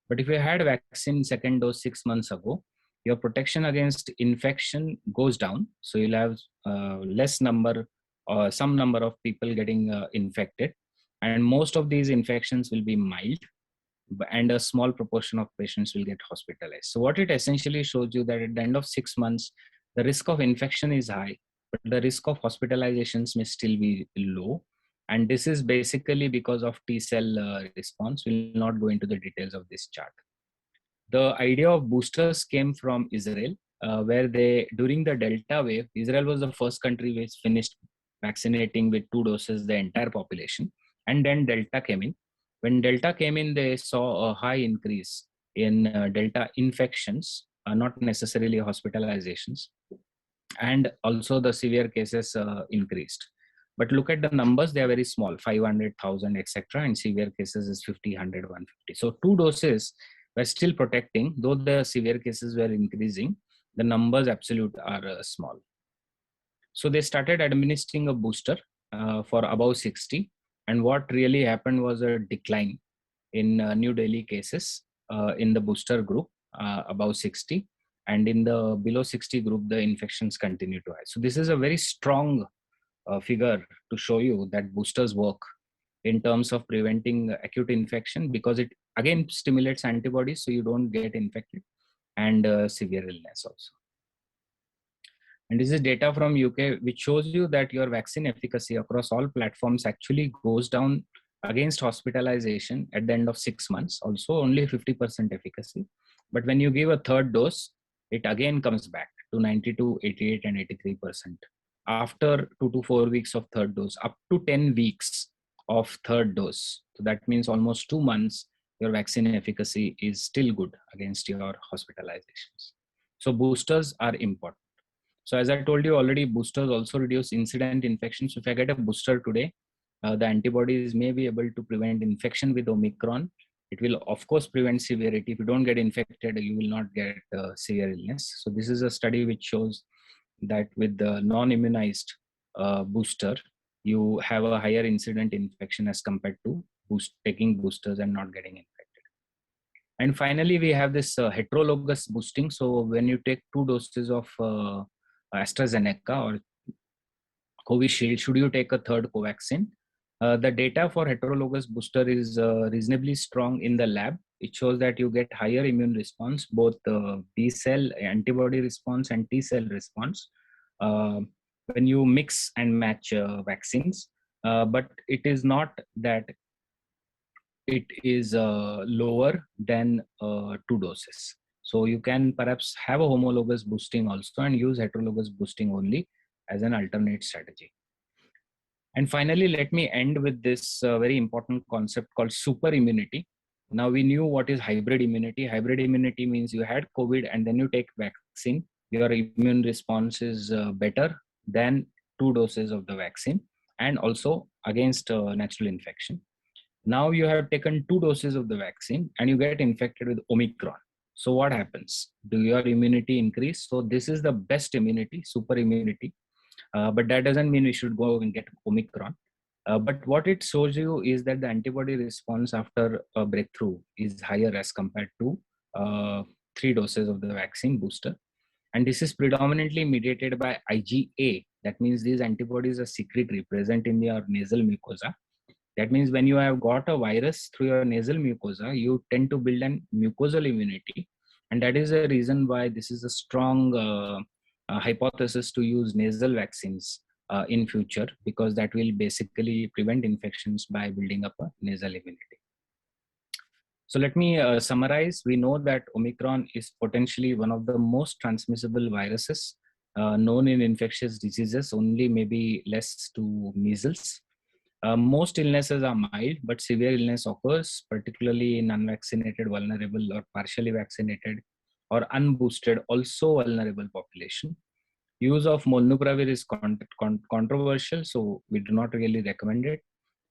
But if you had vaccine second dose 6 months ago, your protection against infection goes down. So you'll have less number or some number of people getting infected. And most of these infections will be mild, and a small proportion of patients will get hospitalized. So what it essentially shows you that at the end of 6 months, the risk of infection is high, but the risk of hospitalizations may still be low. And this is basically because of T-cell response. We'll not go into the details of this chart. The idea of boosters came from Israel, where during the Delta wave, Israel was the first country which finished vaccinating with 2 doses the entire population. And then Delta came in. When Delta came in, they saw a high increase in Delta infections, not necessarily hospitalizations. And also the severe cases increased. But look at the numbers, they are very small, 500,000, etc. And severe cases is 50, 100, 150. So 2 doses were still protecting, though the severe cases were increasing, the numbers absolute are small. So they started administering a booster for above 60. And what really happened was a decline in New Delhi cases in the booster group above 60. And in the below 60 group, the infections continue to rise. So this is a very strong figure to show you that boosters work in terms of preventing acute infection, because it again stimulates antibodies so you don't get infected, and severe illness also. And this is data from UK which shows you that your vaccine efficacy across all platforms actually goes down against hospitalization at the end of 6 months, also only 50% efficacy. But when you give a third dose, it again comes back to 92, 88 and 83% after 2 to 4 weeks of third dose, up to 10 weeks of third dose. So that means almost 2 months, your vaccine efficacy is still good against your hospitalizations. So boosters are important. So as I told you already, boosters also reduce incident infections. So if I get a booster today, the antibodies may be able to prevent infection with Omicron. It will of course prevent severity. If you don't get infected, you will not get severe illness. So this is a study which shows that with the non-immunized booster, you have a higher incident infection as compared to taking boosters and not getting infected. And finally, we have this heterologous boosting. So when you take 2 doses of AstraZeneca or Covishield, should you take a third Covaxin? The data for heterologous booster is reasonably strong in the lab. It shows that you get higher immune response, both B cell antibody response and T cell response. when you mix and match vaccines, but it is not that it is lower than 2 doses. So you can perhaps have a homologous boosting also and use heterologous boosting only as an alternate strategy. And finally, let me end with this very important concept called super immunity. Now we knew what is hybrid immunity. Hybrid immunity means you had COVID and then you take vaccine. Your immune response is better than 2 doses of the vaccine and also against natural infection. Now you have taken 2 doses of the vaccine and you get infected with Omicron. So what happens? Do your immunity increase? So this is the best immunity, super immunity. But that doesn't mean we should go and get Omicron. But what it shows you is that the antibody response after a breakthrough is higher as compared to 3 doses of the vaccine booster. And this is predominantly mediated by IgA. That means these antibodies are secretory, present in your nasal mucosa. That means when you have got a virus through your nasal mucosa, you tend to build an mucosal immunity. And that is the reason why this is a strong hypothesis to use nasal vaccines in future, because that will basically prevent infections by building up a nasal immunity. So let me summarize. We know that Omicron is potentially one of the most transmissible viruses known in infectious diseases, only maybe less to measles. Most illnesses are mild, but severe illness occurs, particularly in unvaccinated, vulnerable, or partially vaccinated, or unboosted, also vulnerable population. Use of molnupiravir is controversial, so we do not really recommend it.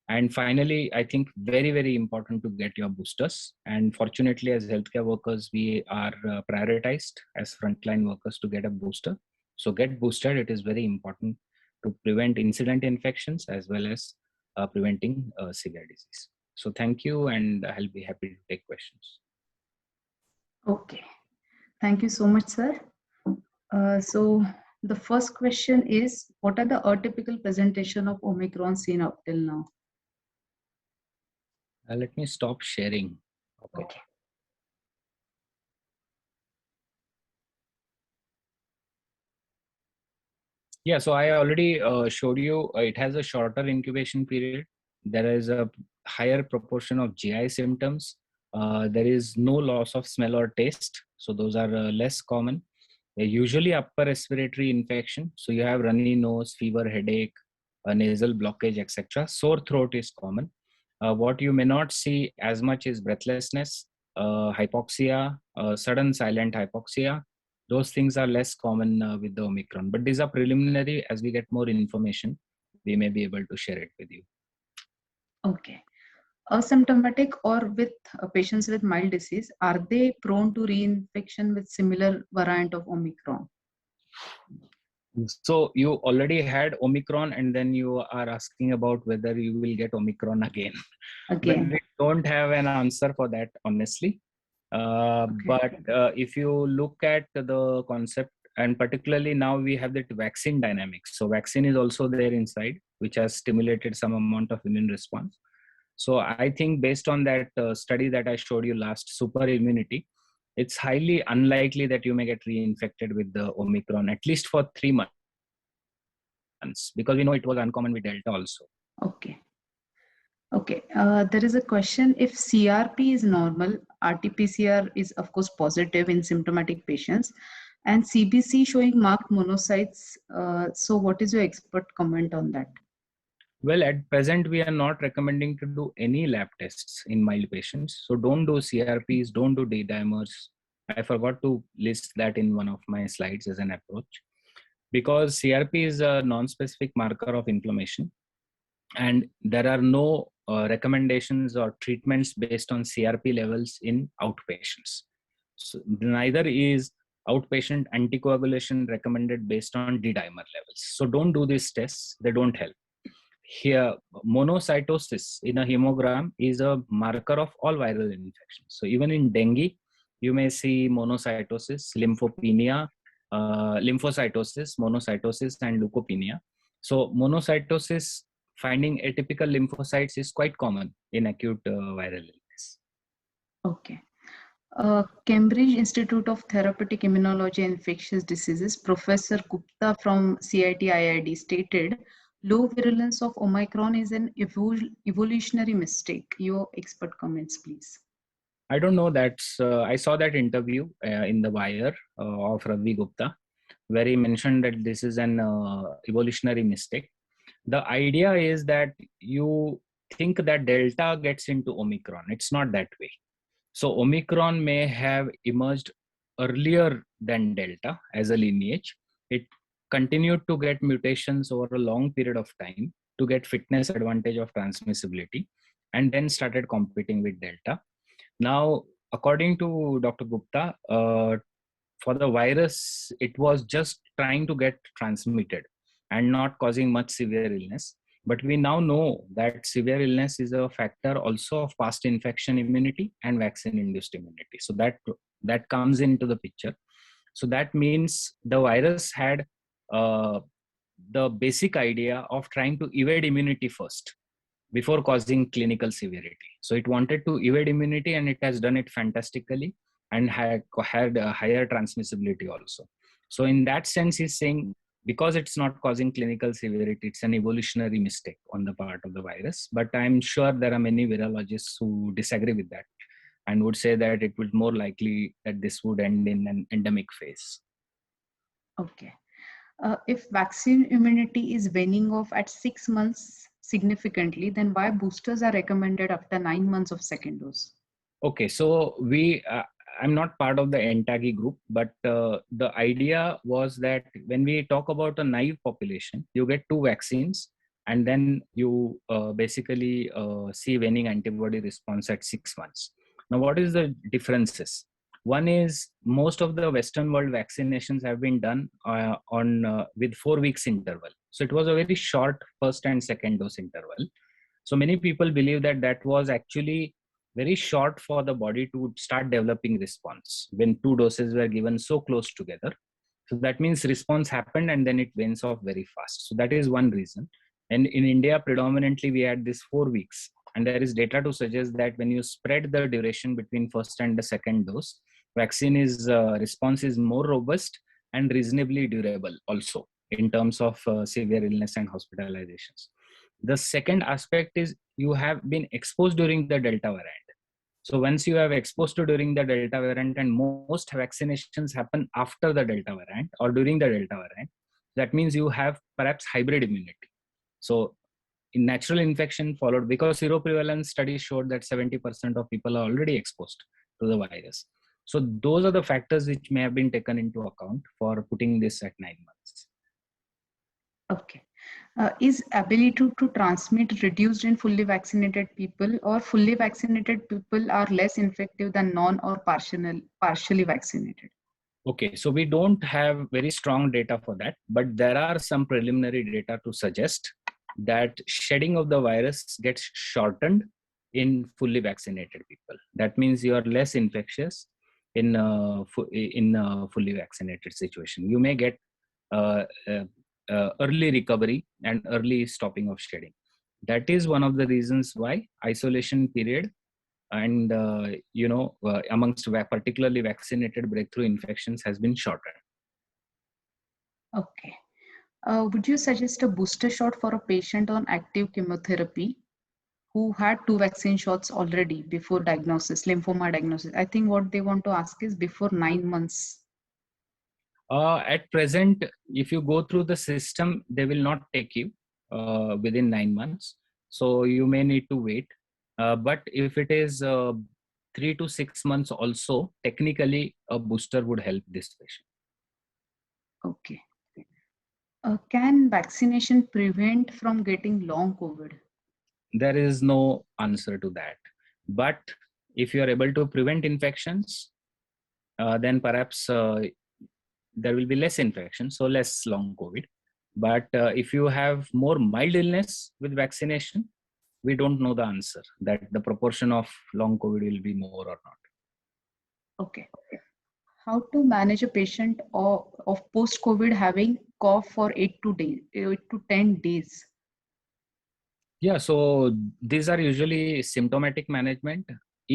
And finally, I think very, very important to get your boosters. And fortunately, as healthcare workers, we are prioritized as frontline workers to get a booster. So get boosted. It is very important to prevent incident infections as well as preventing severe disease. So thank you, and I'll be happy to take questions. Okay, thank you so much, sir. So the first question is, what are the atypical presentation of Omicron seen up till now? Let me stop sharing. Okay. Yeah, so I already showed you, it has a shorter incubation period. There is a higher proportion of GI symptoms. There is no loss of smell or taste. So those are less common. They're usually upper respiratory infection. So you have runny nose, fever, headache, nasal blockage, etc. Sore throat is common. What you may not see as much is breathlessness, hypoxia, sudden silent hypoxia. Those things are less common with the Omicron, but these are preliminary. As we get more information, we may be able to share it with you. Okay. Asymptomatic or with patients with mild disease, are they prone to reinfection with similar variant of Omicron? So you already had Omicron and then you are asking about whether you will get Omicron again. But we don't have an answer for that, honestly. But if you look at the concept, and particularly now we have that vaccine dynamics. So vaccine is also there inside, which has stimulated some amount of immune response. So I think based on that study that I showed you last, super immunity, it's highly unlikely that you may get reinfected with the Omicron, at least for 3 months, because we know it was uncommon with Delta also. Okay. Okay. There is a question. If CRP is normal, RT-PCR is of course positive in symptomatic patients, and CBC showing marked monocytes. So what is your expert comment on that? Well, at present, we are not recommending to do any lab tests in mild patients. So don't do CRPs, don't do D-dimers. I forgot to list that in one of my slides as an approach, because CRP is a non-specific marker of inflammation. And there are no recommendations or treatments based on CRP levels in outpatients. So neither is outpatient anticoagulation recommended based on D-dimer levels. So don't do these tests, they don't help. Here, monocytosis in a hemogram is a marker of all viral infections. So even in dengue, you may see monocytosis, lymphopenia, lymphocytosis, monocytosis, and leukopenia. So monocytosis, finding atypical lymphocytes is quite common in acute viral illness. Okay. Cambridge Institute of Therapeutic Immunology and Infectious Diseases, Professor Gupta from CIT IID stated, low virulence of Omicron is an evolutionary mistake. Your expert comments, please. I don't know. I saw that interview in the Wire of Ravi Gupta, where he mentioned that this is an evolutionary mistake. The idea is that you think that Delta gets into Omicron. It's not that way. So Omicron may have emerged earlier than Delta as a lineage. It continued to get mutations over a long period of time to get fitness advantage of transmissibility, and then started competing with Delta. Now, according to Dr. Gupta, for the virus, it was just trying to get transmitted and not causing much severe illness. But we now know that severe illness is a factor also of past infection immunity and vaccine-induced immunity. So that comes into the picture. So that means the virus had the basic idea of trying to evade immunity first before causing clinical severity. So it wanted to evade immunity, and it has done it fantastically and had a higher transmissibility also. So in that sense, he's saying, because it's not causing clinical severity, it's an evolutionary mistake on the part of the virus. But I'm sure there are many virologists who disagree with that and would say that it would more likely that this would end in an endemic phase. Okay. If vaccine immunity is waning off at 6 months significantly, then why boosters are recommended after 9 months of second dose? Okay, so I'm not part of the Antagi group, but the idea was that when we talk about a naive population, you get 2 vaccines, and then you basically see waning antibody response at 6 months. Now, what is the differences? One is most of the Western world vaccinations have been done with 4 weeks interval. So it was a very short first and second dose interval. So many people believe that that was actually very short for the body to start developing response when 2 doses were given so close together. So that means response happened and then it wanes off very fast. So that is one reason. And in India, predominantly we had this 4 weeks. And there is data to suggest that when you spread the duration between first and the second dose, vaccine response is more robust and reasonably durable also in terms of severe illness and hospitalizations. The second aspect is you have been exposed during the Delta variant. So once you have exposed to during the Delta variant, and most vaccinations happen after the Delta variant or during the Delta variant, that means you have perhaps hybrid immunity. So in natural infection followed, because seroprevalence studies showed that 70% of people are already exposed to the virus. So those are the factors which may have been taken into account for putting this at 9 months. Okay. Is ability to transmit reduced in fully vaccinated people, or fully vaccinated people are less infective than non or partially vaccinated? Okay, so we don't have very strong data for that, but there are some preliminary data to suggest that shedding of the virus gets shortened in fully vaccinated people. That means you are less infectious in fully vaccinated situation. You may get early recovery and early stopping of shedding. That is one of the reasons why isolation period and amongst particularly vaccinated breakthrough infections has been shortened. Okay. Would you suggest a booster shot for a patient on active chemotherapy who had 2 vaccine shots already before diagnosis, lymphoma diagnosis? I think what they want to ask is before 9 months. At present, if you go through the system, they will not take you within 9 months. So you may need to wait. But if it is 3 to 6 months also, technically a booster would help this patient. Okay. Can vaccination prevent from getting long COVID? There is no answer to that. But if you are able to prevent infections, then perhaps there will be less infection, so less long COVID. But if you have more mild illness with vaccination, we don't know the answer, that the proportion of long COVID will be more or not. Okay. How to manage a patient of post-COVID having cough for 8 to 10 days? Yeah, so these are usually symptomatic management.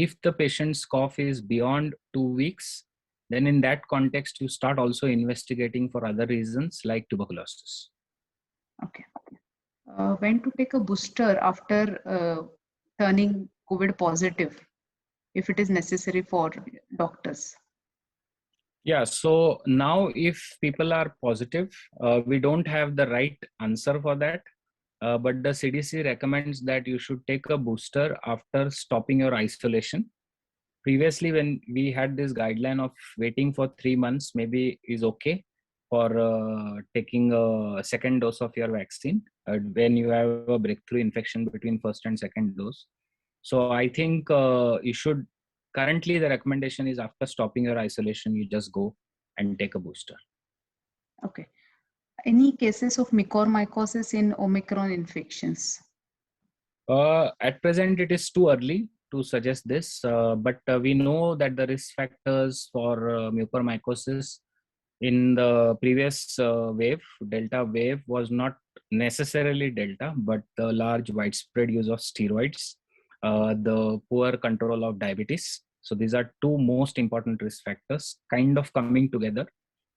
if the patient's cough is beyond 2 weeks, then in that context, you start also investigating for other reasons like tuberculosis. Okay. When to take a booster after turning COVID positive, if it is necessary for doctors? Yeah, so now if people are positive, we don't have the right answer for that. But the CDC recommends that you should take a booster after stopping your isolation. Previously, when we had this guideline of waiting for 3 months, maybe is okay for taking a second dose of your vaccine when you have a breakthrough infection between first and second dose. So I think you should, currently the recommendation is after stopping your isolation, you just go and take a booster. Okay. Any cases of mucormycosis in Omicron infections? At present, it is too early to suggest this, but we know that the risk factors for mucormycosis in the previous wave, Delta wave, was not necessarily Delta, but the large widespread use of steroids, the poor control of diabetes. So these are two most important risk factors kind of coming together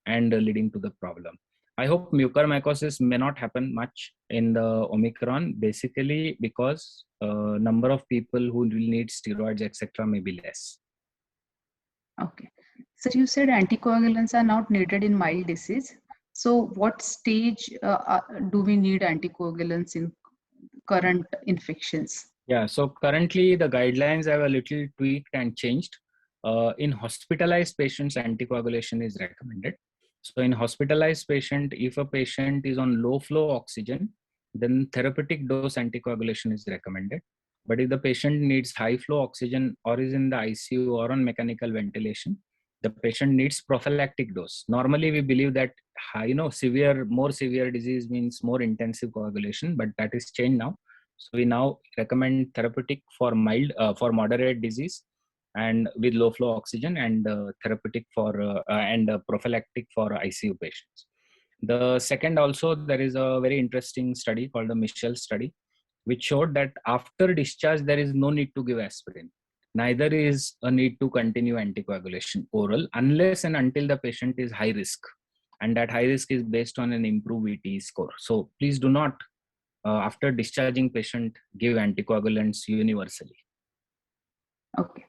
and leading to the problem. I hope mucormycosis may not happen much in the Omicron, basically because number of people who will need steroids, etc., may be less. Okay. So you said anticoagulants are not needed in mild disease. So what stage do we need anticoagulants in current infections? Yeah, so currently the guidelines have a little tweaked and changed. In hospitalized patients, anticoagulation is recommended. So in hospitalized patient, if a patient is on low flow oxygen, then therapeutic dose anticoagulation is recommended. But if the patient needs high flow oxygen or is in the ICU or on mechanical ventilation, the patient needs prophylactic dose. Normally, we believe that more severe disease means more intensive coagulation, but that is changed now. So we now recommend therapeutic for moderate disease and with low flow oxygen, and therapeutic for and prophylactic for ICU patients. The second, also there is a very interesting study called the Michel study, which showed that after discharge there is no need to give aspirin. Neither is a need to continue anticoagulation oral unless and until the patient is high risk, and that high risk is based on an improved VTE score. So please do not after discharging patient give anticoagulants universally. Okay.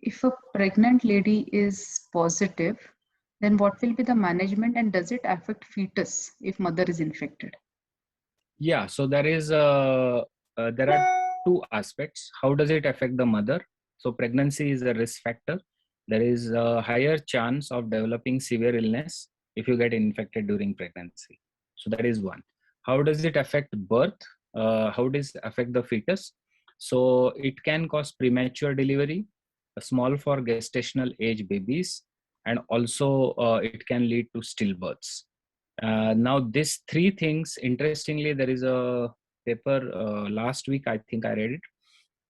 If a pregnant lady is positive, then what will be the management, and does it affect fetus if mother is infected? Yeah, so there are two aspects. How does it affect the mother? So pregnancy is a risk factor. There is a higher chance of developing severe illness if you get infected during pregnancy. So that is one. How does it affect birth? How does it affect the fetus? So it can cause premature delivery, small for gestational age babies, and also it can lead to stillbirths. Now, these three things, interestingly, there is a paper last week, I think I read it.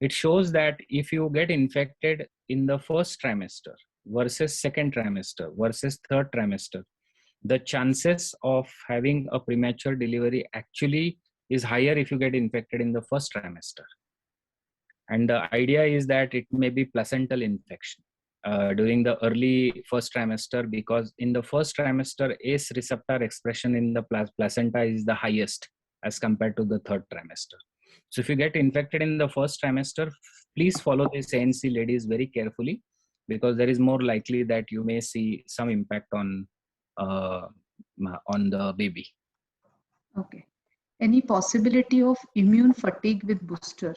It shows that if you get infected in the first trimester versus second trimester versus third trimester, the chances of having a premature delivery actually is higher if you get infected in the first trimester. And the idea is that it may be placental infection during the early first trimester, because in the first trimester, ACE receptor expression in the placenta is the highest as compared to the third trimester. So if you get infected in the first trimester, please follow this ANC ladies very carefully, because there is more likely that you may see some impact on the baby. Okay. Any possibility of immune fatigue with booster?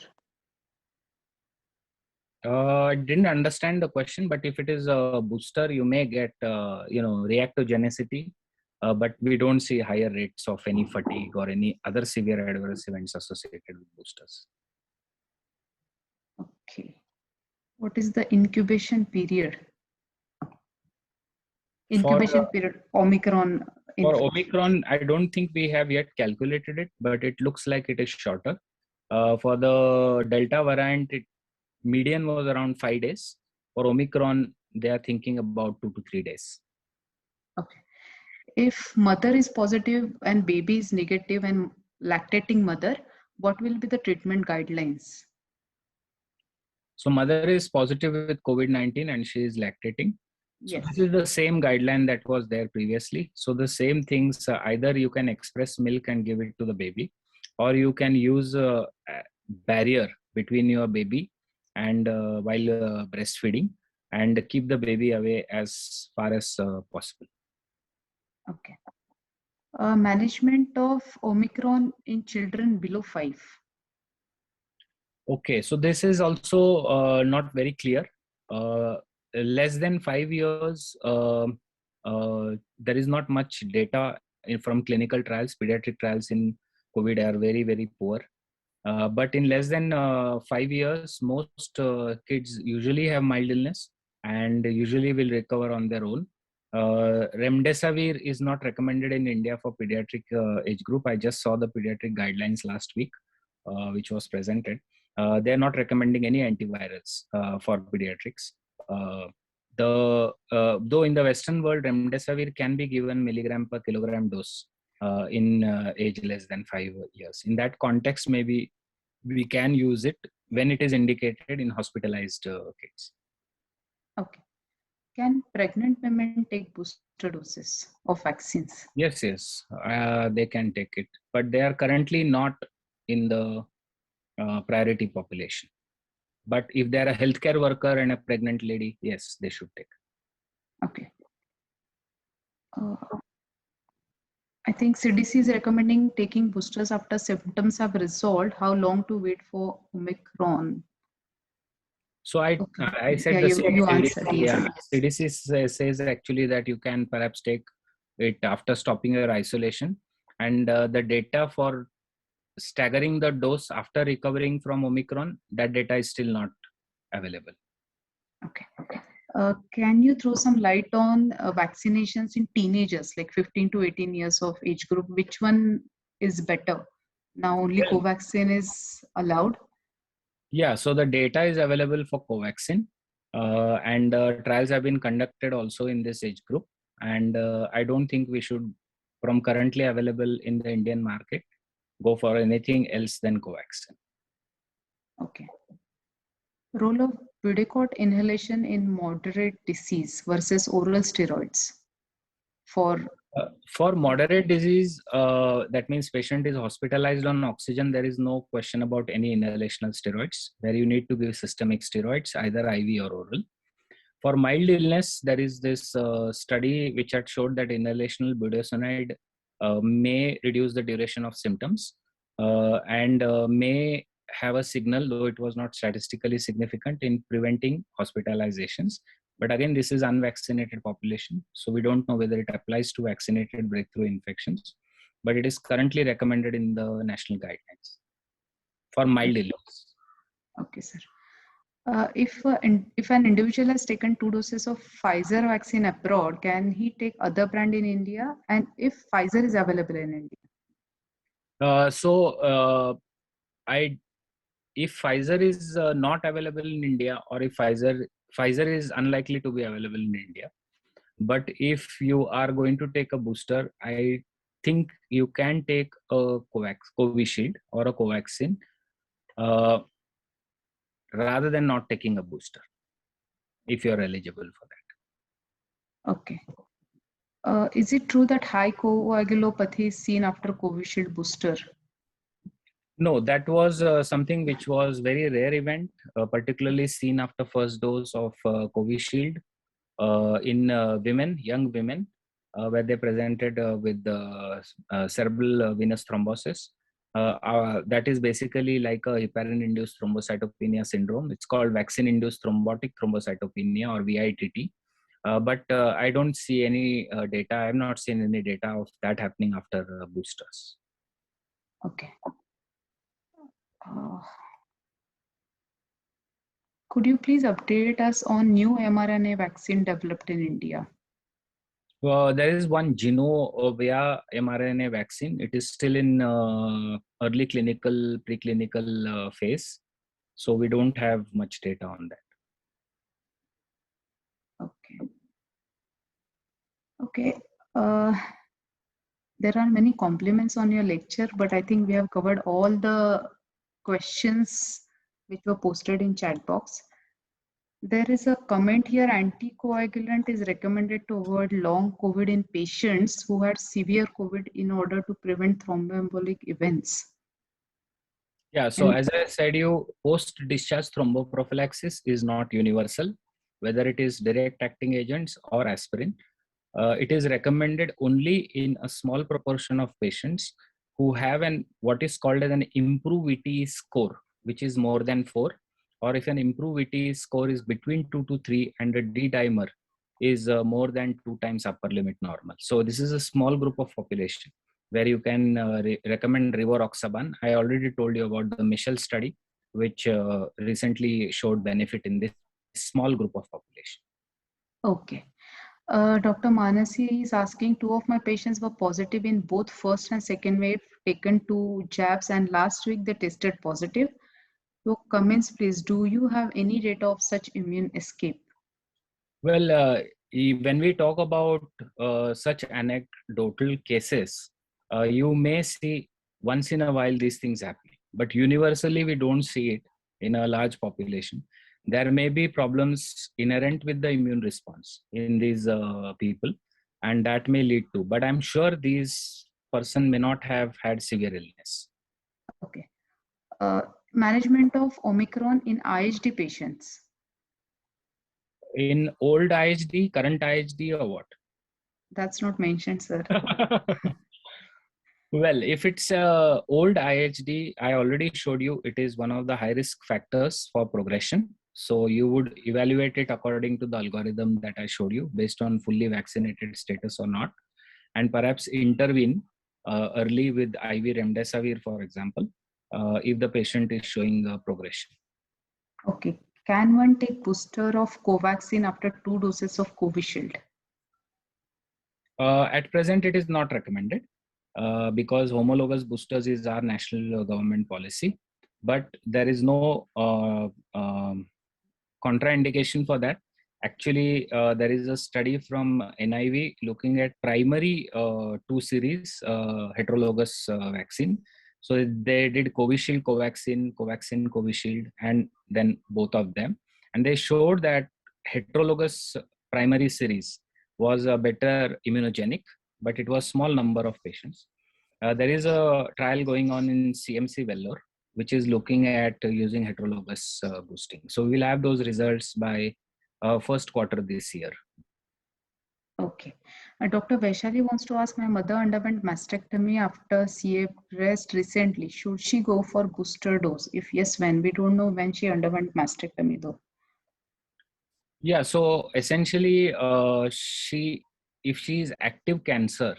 I didn't understand the question, but if it is a booster, you may get, reactogenicity, but we don't see higher rates of any fatigue or any other severe adverse events associated with boosters. Okay. What is the incubation period? Period, Omicron. For Omicron, I don't think we have yet calculated it, but it looks like it is shorter. For the Delta variant, median was around 5 days. For Omicron, they are thinking about 2 to 3 days. Okay. If mother is positive and baby is negative and lactating mother, what will be the treatment guidelines? So mother is positive with COVID-19 and she is lactating. So Yes. this is the same guideline that was there previously. So the same things, either you can express milk and give it to the baby, or you can use a barrier between your baby and while breastfeeding, and keep the baby away as far as possible. Okay. Management of Omicron in children below 5. Okay, so this is also not very clear. Less than 5 years, there is not much data from clinical trials. Pediatric trials in COVID are very, very poor. But in less than 5 years, most kids usually have mild illness and usually will recover on their own. Remdesivir is not recommended in India for pediatric age group. I just saw the pediatric guidelines last week, which was presented. They are not recommending any antivirals for pediatrics. Though in the Western world, remdesivir can be given milligram per kilogram dose in age less than 5 years. In that context, maybe we can use it when it is indicated in hospitalized kids. Okay. Can pregnant women take booster doses of vaccines? Yes, they can take it, but they are currently not in the priority population. But if they are a healthcare worker and a pregnant lady, yes, they should take. Okay. I think CDC is recommending taking boosters after symptoms have resolved. How long to wait for Omicron? So I said Yeah, the you same. answered, yes. CDC says actually that you can perhaps take it after stopping your isolation, and the data for staggering the dose after recovering from Omicron, that data is still not available. Okay. Can you throw some light on vaccinations in teenagers, like 15 to 18 years of age group? Which one is better? Now only Covaxin is allowed. Yeah, so the data is available for Covaxin, and trials have been conducted also in this age group. And I don't think we should, from currently available in the Indian market, go for anything else than Covaxin. Okay. Role of Budecort inhalation in moderate disease versus oral steroids for moderate disease, that means patient is hospitalized on oxygen. There is no question about any inhalational steroids. There you need to give systemic steroids, either IV or oral. For mild illness, there is this study which had showed that inhalational budesonide may reduce the duration of symptoms and may have a signal, though it was not statistically significant, in preventing hospitalizations. But again, this is unvaccinated population, so we don't know whether it applies to vaccinated breakthrough infections. But it is currently recommended in the national guidelines for mild illness. Okay, sir. If an individual has taken 2 doses of Pfizer vaccine abroad, can he take other brand in India? And if Pfizer is available in India? If Pfizer is not available in India, or if Pfizer is unlikely to be available in India, but if you are going to take a booster, I think you can take a Covishield or a Covaxin rather than not taking a booster, if you're eligible for that. Okay. Is it true that high coagulopathy is seen after Covishield booster? No, that was something which was very rare event, particularly seen after first dose of Covishield in women, young women, where they presented with cerebral venous thrombosis. That is basically like a heparin-induced thrombocytopenia syndrome. It's called vaccine-induced thrombotic thrombocytopenia, or VITT. But I don't see any data. I have not seen any data of that happening after boosters. Okay. Could you please update us on new mRNA vaccine developed in India? There is one Genovia mRNA vaccine. It is still in early clinical, preclinical phase. So we don't have much data on that. Okay. Okay. There are many compliments on your lecture, but I think we have covered all the questions which were posted in chat box. There is a comment here, anticoagulant is recommended to avoid long COVID in patients who had severe COVID in order to prevent thromboembolic events. Yeah, so And as I said, post-discharge thromboprophylaxis is not universal, whether it is direct acting agents or aspirin. It is recommended only in a small proportion of patients who have what is called as an improvity score, which is more than 4, or if an improvity score is between 2 to 3 and a D-dimer is more than 2 times upper limit normal. So this is a small group of population where you can recommend rivaroxaban. I already told you about the Michel study, which recently showed benefit in this small group of population. okay. Dr. Manasi is asking, 2 of my patients were positive in both first and second wave, taken 2 jabs, and last week they tested positive. Your comments, please. Do you have any data of such immune escape? Well, when we talk about such anecdotal cases, you may see once in a while these things happen, but universally we don't see it in a large population. There may be problems inherent with the immune response in these people, and that may lead to, but I'm sure these person may not have had severe illness. Okay. Management of Omicron in IHD patients. In old IHD, current IHD, or what? That's not mentioned, sir. Well, if it's old IHD, I already showed you it is one of the high risk factors for progression. So you would evaluate it according to the algorithm that I showed you based on fully vaccinated status or not, and perhaps intervene early with IV remdesivir, for example, if the patient is showing progression. Okay. Can one take booster of Covaxin after 2 doses of Covishield? At present, it is not recommended because homologous boosters is our national government policy, but there is no contraindication for that. Actually, there is a study from NIV looking at primary 2 series heterologous vaccine. So they did Covishield, Covaxin, Covaxin, Covishield, and then both of them. And they showed that heterologous primary series was a better immunogenic, but it was small number of patients. There is a trial going on in CMC Vellore, which is looking at using heterologous boosting. So we'll have those results by first quarter this year. Okay. Dr. Vaishali wants to ask, my mother underwent mastectomy after CA breast recently. Should she go for booster dose? If yes, when? We don't know when she underwent mastectomy though. Yeah, so essentially, if she is active cancer,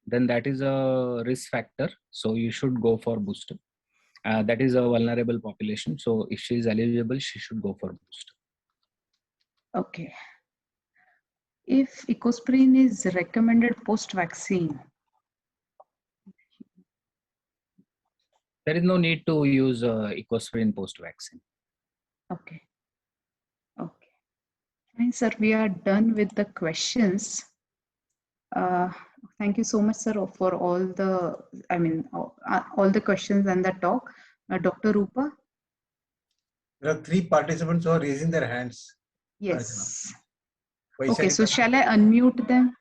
then that is a risk factor. So you should go for booster. That is a vulnerable population. So if she is eligible, she should go for booster. Okay. If ecosprin is recommended post-vaccine, there is no need to use ecosprin post-vaccine. okay. Okay. Fine, sir. We are done with the questions. Thank you so much, sir, for all the, all the questions and the talk. Dr. Rupa? There are 3 participants who are raising their hands. Yes. Vaishali Okay, so Parab. shall I unmute them?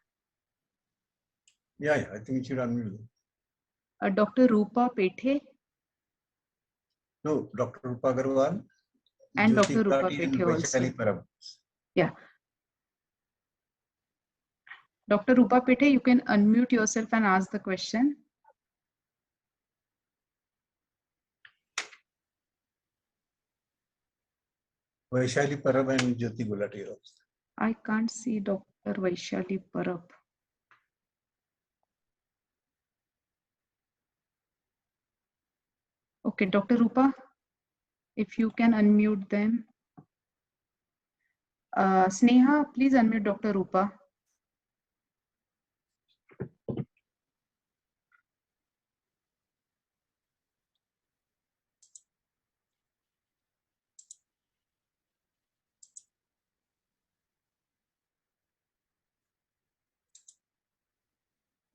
Yeah, I think you should unmute them. Dr. Rupa Pethe No, Dr. Rupa Agarwal, and Jyoti Dr. Rupa Gulati, and Pethe also. Vaishali Parab. Yeah. Dr. Rupa Pethe, you can unmute yourself and ask the question. Vaishali Parab and Jyoti Gulati also. I can't see Dr. Vaishali Parab. Okay, Dr. Rupa, if you can unmute them. Sneha, please unmute Dr. Rupa.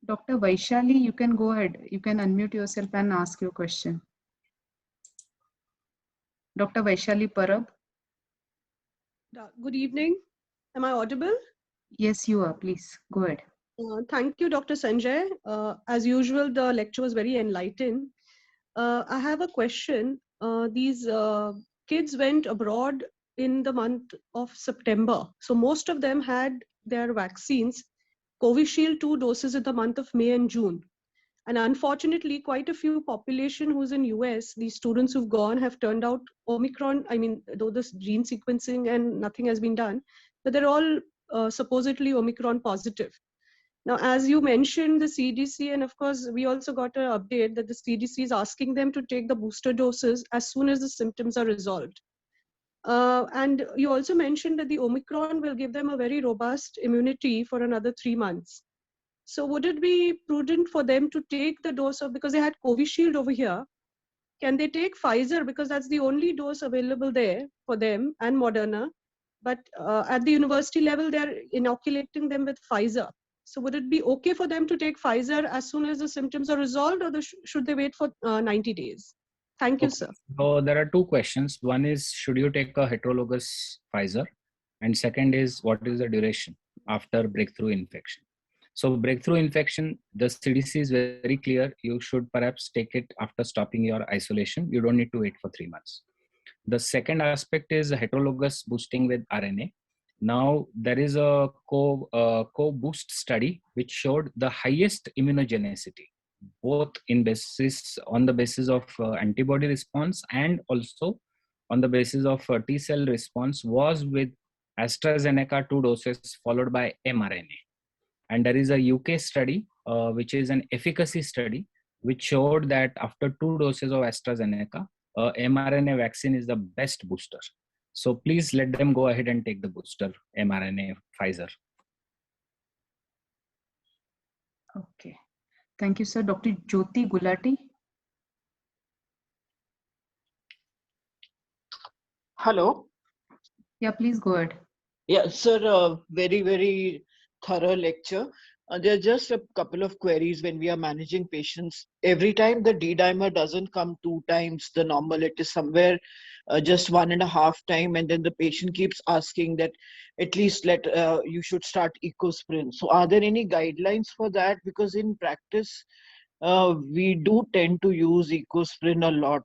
Dr. Vaishali, you can go ahead. You can unmute yourself and ask your question. Dr. Vaishali Parab. Good evening. Am I audible? Yes, you are. Please go ahead. Thank you, Dr. Sanjay. As usual, the lecture was very enlightening. I have a question. These kids went abroad in the month of September. So most of them had their vaccines, Covishield 2 doses in the month of May and June. And unfortunately, quite a few population who's in US, these students who've gone have turned out Omicron. I mean, though this gene sequencing and nothing has been done, but they're all supposedly Omicron positive. Now, as you mentioned, the CDC, and of course, we also got an update that the CDC is asking them to take the booster doses as soon as the symptoms are resolved. And you also mentioned that the Omicron will give them a very robust immunity for another 3 months. So would it be prudent for them to take the dose of, because they had Covishield over here, can they take Pfizer, because that's the only dose available there for them, and Moderna, but at the university level, they're inoculating them with Pfizer. So would it be okay for them to take Pfizer as soon as the symptoms are resolved, or should they wait for 90 days? Thank you, sir. So there are two questions. One is, should you take a heterologous Pfizer? And second is, what is the duration after breakthrough infection? So breakthrough infection, the CDC is very clear. You should perhaps take it after stopping your isolation. You don't need to wait for 3 months. The second aspect is heterologous boosting with RNA. Now, there is a co-boost study which showed the highest immunogenicity, both on the basis of antibody response and also on the basis of T cell response, was with AstraZeneca 2 doses followed by mRNA. And there is a UK study, which is an efficacy study, which showed that after 2 doses of AstraZeneca, mRNA vaccine is the best booster. So please let them go ahead and take the booster mRNA Pfizer. Okay. Thank you, sir. Dr. Jyoti Gulati. Hello. Yeah, please go ahead. Yeah, sir, very, very thorough lecture. There are just a couple of queries when we are managing patients. Every time the D-dimer doesn't come 2 times the normal, it is somewhere just 1.5 times, and then the patient keeps asking that at least you should start Ecosprin. So are there any guidelines for that? Because in practice, we do tend to use Ecosprin a lot.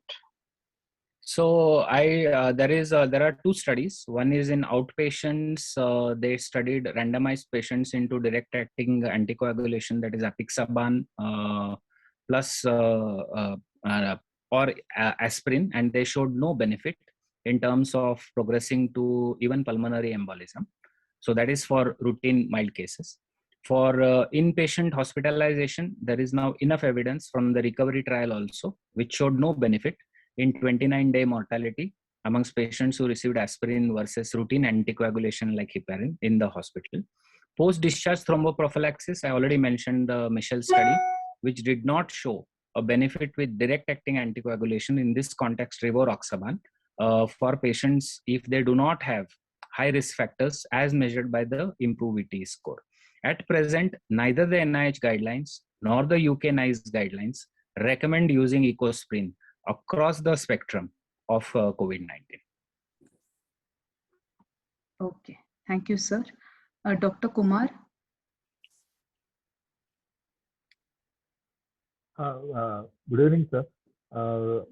So there are 2 studies. One is in outpatients. They studied randomized patients into direct acting anticoagulation, that is apixaban plus or aspirin, and they showed no benefit in terms of progressing to even pulmonary embolism. So that is for routine mild cases. For inpatient hospitalization, there is now enough evidence from the recovery trial also, which showed no benefit in 29-day mortality amongst patients who received aspirin versus routine anticoagulation like heparin in the hospital. Post-discharge thromboprophylaxis, I already mentioned the Michel study, which did not show a benefit with direct-acting anticoagulation, in this context rivaroxaban, for patients if they do not have high risk factors as measured by the IMPROVE-VT score. At present, neither the NIH guidelines nor the UK NICE guidelines recommend using Ecosprin across the spectrum of COVID-19. Okay. Thank you, sir. Dr. Kumar. Good evening, sir.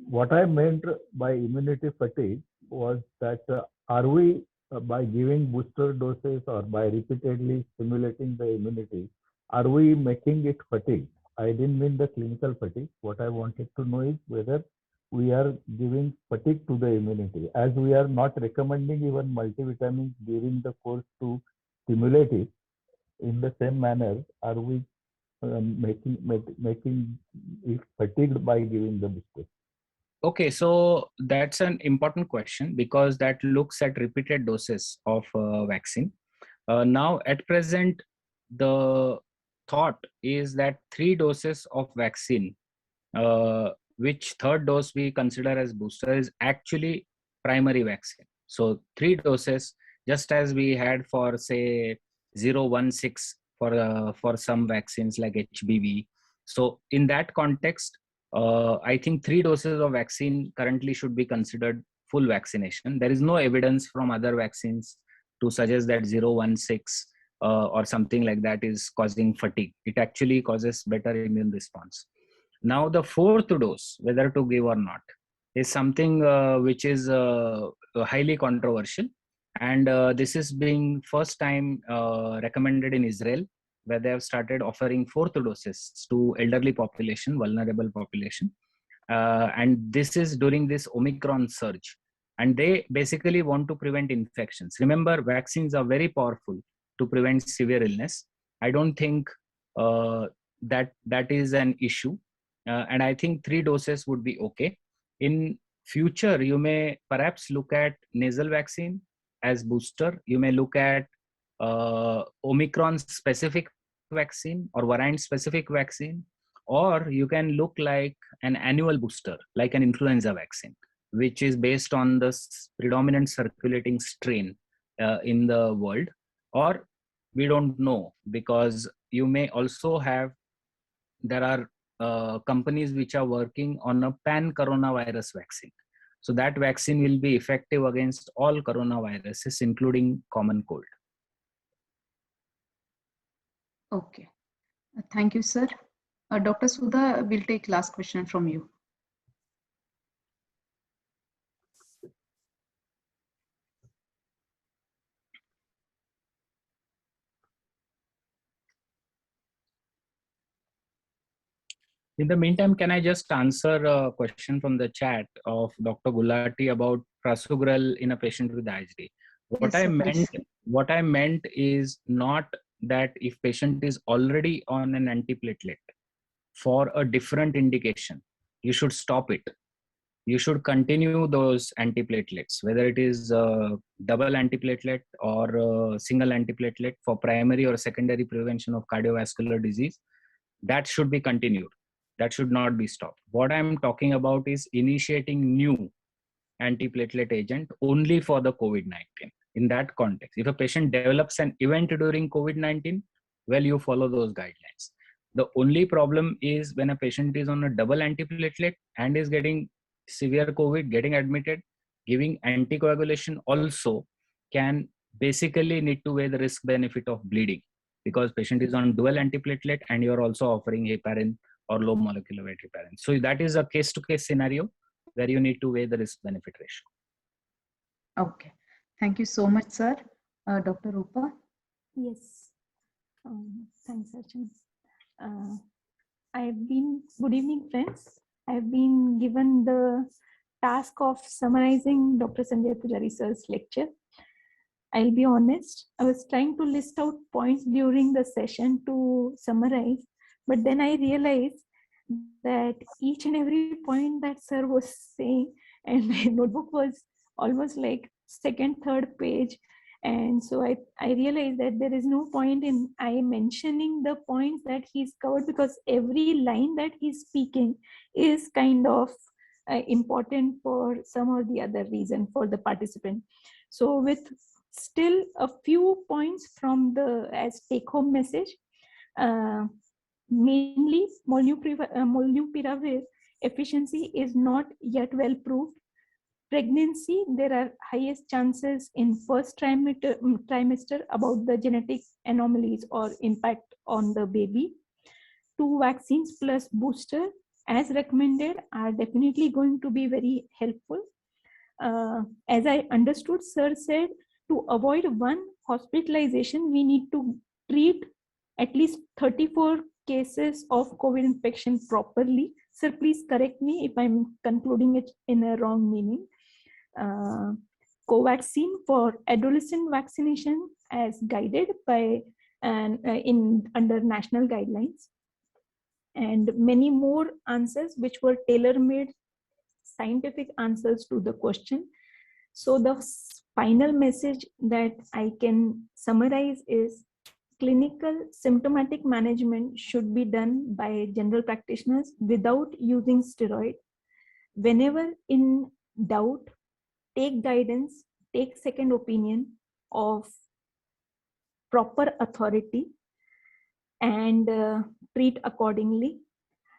What I meant by immunity fatigue was that are we, by giving booster doses or by repeatedly stimulating the immunity, are we making it fatigue? I didn't mean the clinical fatigue. What I wanted to know is whether we are giving fatigue to the immunity, as we are not recommending even multivitamins during the course to stimulate it. In the same manner, are we making it fatigued by giving the booster? Okay, so that's an important question because that looks at repeated doses of vaccine. Now, at present, the thought is that 3 doses of vaccine, which 3rd dose we consider as booster, is actually primary vaccine. So 3 doses, just as we had for say 016 for some vaccines like HBV. So in that context, I think 3 doses of vaccine currently should be considered full vaccination. There is no evidence from other vaccines to suggest that 016 or something like that is causing fatigue. It actually causes better immune response. Now the fourth dose, whether to give or not, is something which is highly controversial. And this is being first time recommended in Israel, where they have started offering fourth doses to elderly population, vulnerable population. And this is during this Omicron surge. And they basically want to prevent infections. Remember, vaccines are very powerful to prevent severe illness. I don't think that is an issue. And I think 3 doses would be okay. In future, you may perhaps look at nasal vaccine as booster. You may look at Omicron specific vaccine or variant specific vaccine, or you can look like an annual booster, like an influenza vaccine, which is based on the predominant circulating strain in the world. Or we don't know, because you may also have, there are companies which are working on a pan coronavirus vaccine. So that vaccine will be effective against all coronaviruses, including common cold. Okay. Thank you, sir. Dr. Sudha, we'll take last question from you. In the meantime, can I just answer a question from the chat of Dr. Gulati about prasugrel in a patient with IgD? What I meant is not that if patient is already on an antiplatelet for a different indication, you should stop it. You should continue those antiplatelets, whether it is double antiplatelet or single antiplatelet for primary or secondary prevention of cardiovascular disease. That should be continued. That should not be stopped. What I'm talking about is initiating new antiplatelet agent only for the COVID-19. In that context, if a patient develops an event during COVID-19, well, you follow those guidelines. The only problem is when a patient is on a double antiplatelet and is getting severe COVID, getting admitted, giving anticoagulation also can basically need to weigh the risk benefit of bleeding, because patient is on dual antiplatelet and you're also offering heparin or low molecular weight heparin. So that is a case-to-case scenario where you need to weigh the risk-benefit ratio. Okay. Thank you so much, sir. Dr. Rupa? Yes. Thanks, Archana. Good evening, friends. I've been given the task of summarizing Dr. Sanjay Pujari sir's lecture. I'll be honest, I was trying to list out points during the session to summarize, but then I realized that each and every point that sir was saying, and my notebook was almost like second, third page. And so I realized that there is no point in I mentioning the points that he's covered, because every line that he's speaking is kind of important for some or the other reason for the participant. So with still a few points from the as take-home message, mainly molnupiravir efficiency is not yet well proved. Pregnancy, there are highest chances in first trimester about the genetic anomalies or impact on the baby. 2 vaccines plus booster as recommended are definitely going to be very helpful. As I understood, sir said to avoid one hospitalization, we need to treat at least 34 cases of COVID infection properly. Sir, please correct me if I'm concluding it in a wrong meaning. Covaxin for adolescent vaccination as guided by under national guidelines, and many more answers which were tailor-made scientific answers to the question. So the final message that I can summarize is clinical symptomatic management should be done by general practitioners without using steroid. Whenever in doubt, take guidance, take second opinion of proper authority, and treat accordingly.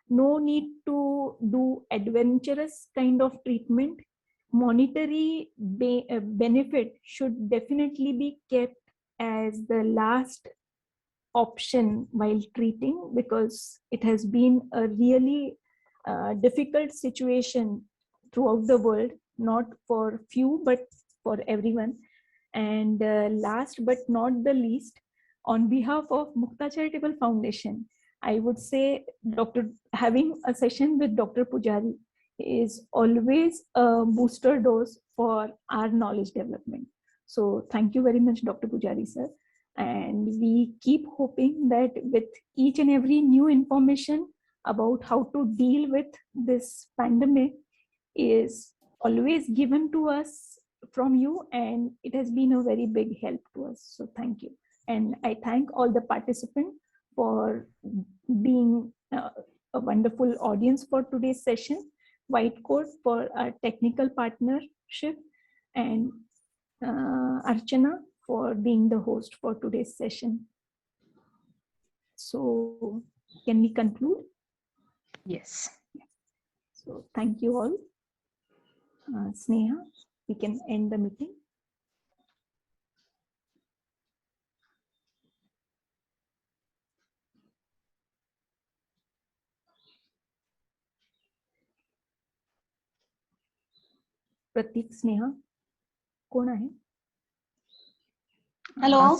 No need to do adventurous kind of treatment. monetary benefit should definitely be kept as the last option while treating, because it has been a really difficult situation throughout the world, not for few but for everyone. And last but not the least, on behalf of Mukta Charitable Foundation, I would say having a session with Dr. Pujari is always a booster dose for our knowledge development. So thank you very much, Dr. Pujari sir. And we keep hoping that with each and every new information about how to deal with this pandemic is always given to us from you, and it has been a very big help to us. So thank you. And I thank all the participants for being a wonderful audience for today's session, White Coat for our technical partnership, and Archana for being the host for today's session. So can we conclude? Yes. So thank you all. Sneha, we can end the meeting. प्रतीक, स्नेहा कोण आहे? Hello.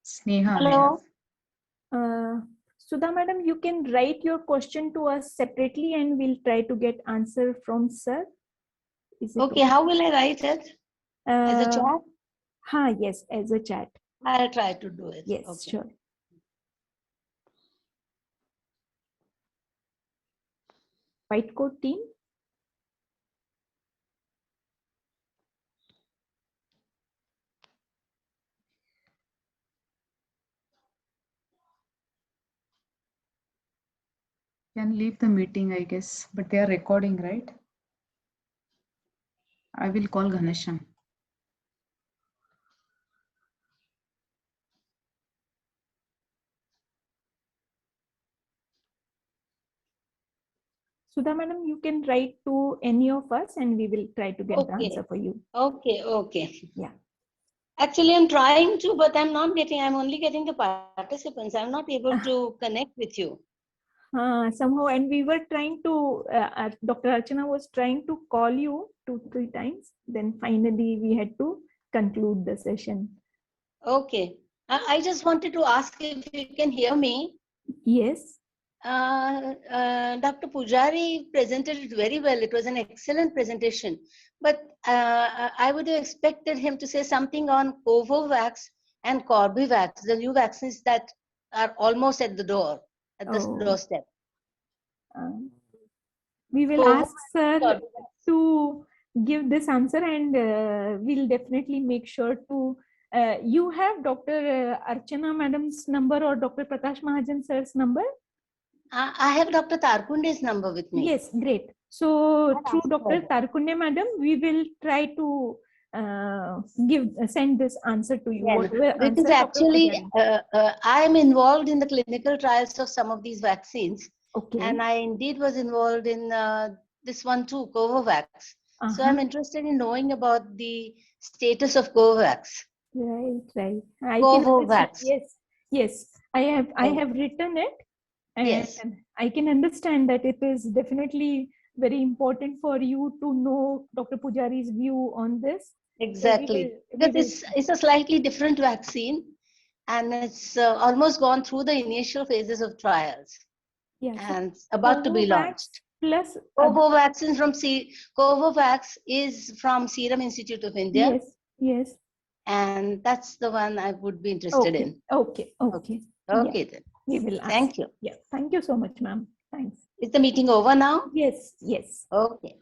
Sneha. Hello. Sudha madam, you can write your question to us separately and we'll try to get answer from sir. Is it Okay, how will I write it? As a chat? Yes, as a chat. I'll try to do it. Yes, okay. Sure. White coat team. Can leave the meeting, I guess, but they are recording, right? I will call Ghanesham. Sudha madam, you can write to any of us and we will try to get the answer for you. Okay. Yeah. Actually, I'm trying to, but I'm only getting the participants. I'm not able to connect with you. Somehow, and we were trying to, Dr. Archana was trying to call you 2-3 times. Then finally we had to conclude the session. Okay. I just wanted to ask if you can hear me. Yes. Dr. Pujari presented it very well. It was an excellent presentation. But I would have expected him to say something on Covovax and Corbevax, the new vaccines that are almost at the door, at the doorstep. We will ask sir to give this answer, and we'll definitely make sure to. You have Dr. Archana madam's number or Dr. Prakash Mahajan sir's number? I have Dr. Tarkunde's number with me. Yes, great. So through Dr. Tarkunde madam, we will try to send this answer to you. Yeah, because actually, I am involved in the clinical trials of some of these vaccines. Okay. And I indeed was involved in this one too, Covovax. So I'm interested in knowing about the status of Covovax. Right. Covovax. Yes. I have written it. And yes. I can understand that it is definitely very important for you to know Dr. Pujari's view on this. Exactly. So because it's a slightly different vaccine and it's almost gone through the initial phases of trials. Yeah, and about to be launched. Plus Covovax is from Serum Institute of India. Yes. And that's the one I would be interested in. Okay. Okay then. We will ask. Thank you. Yeah. Thank you so much, ma'am. Thanks. Is the meeting over now? Yes. Okay.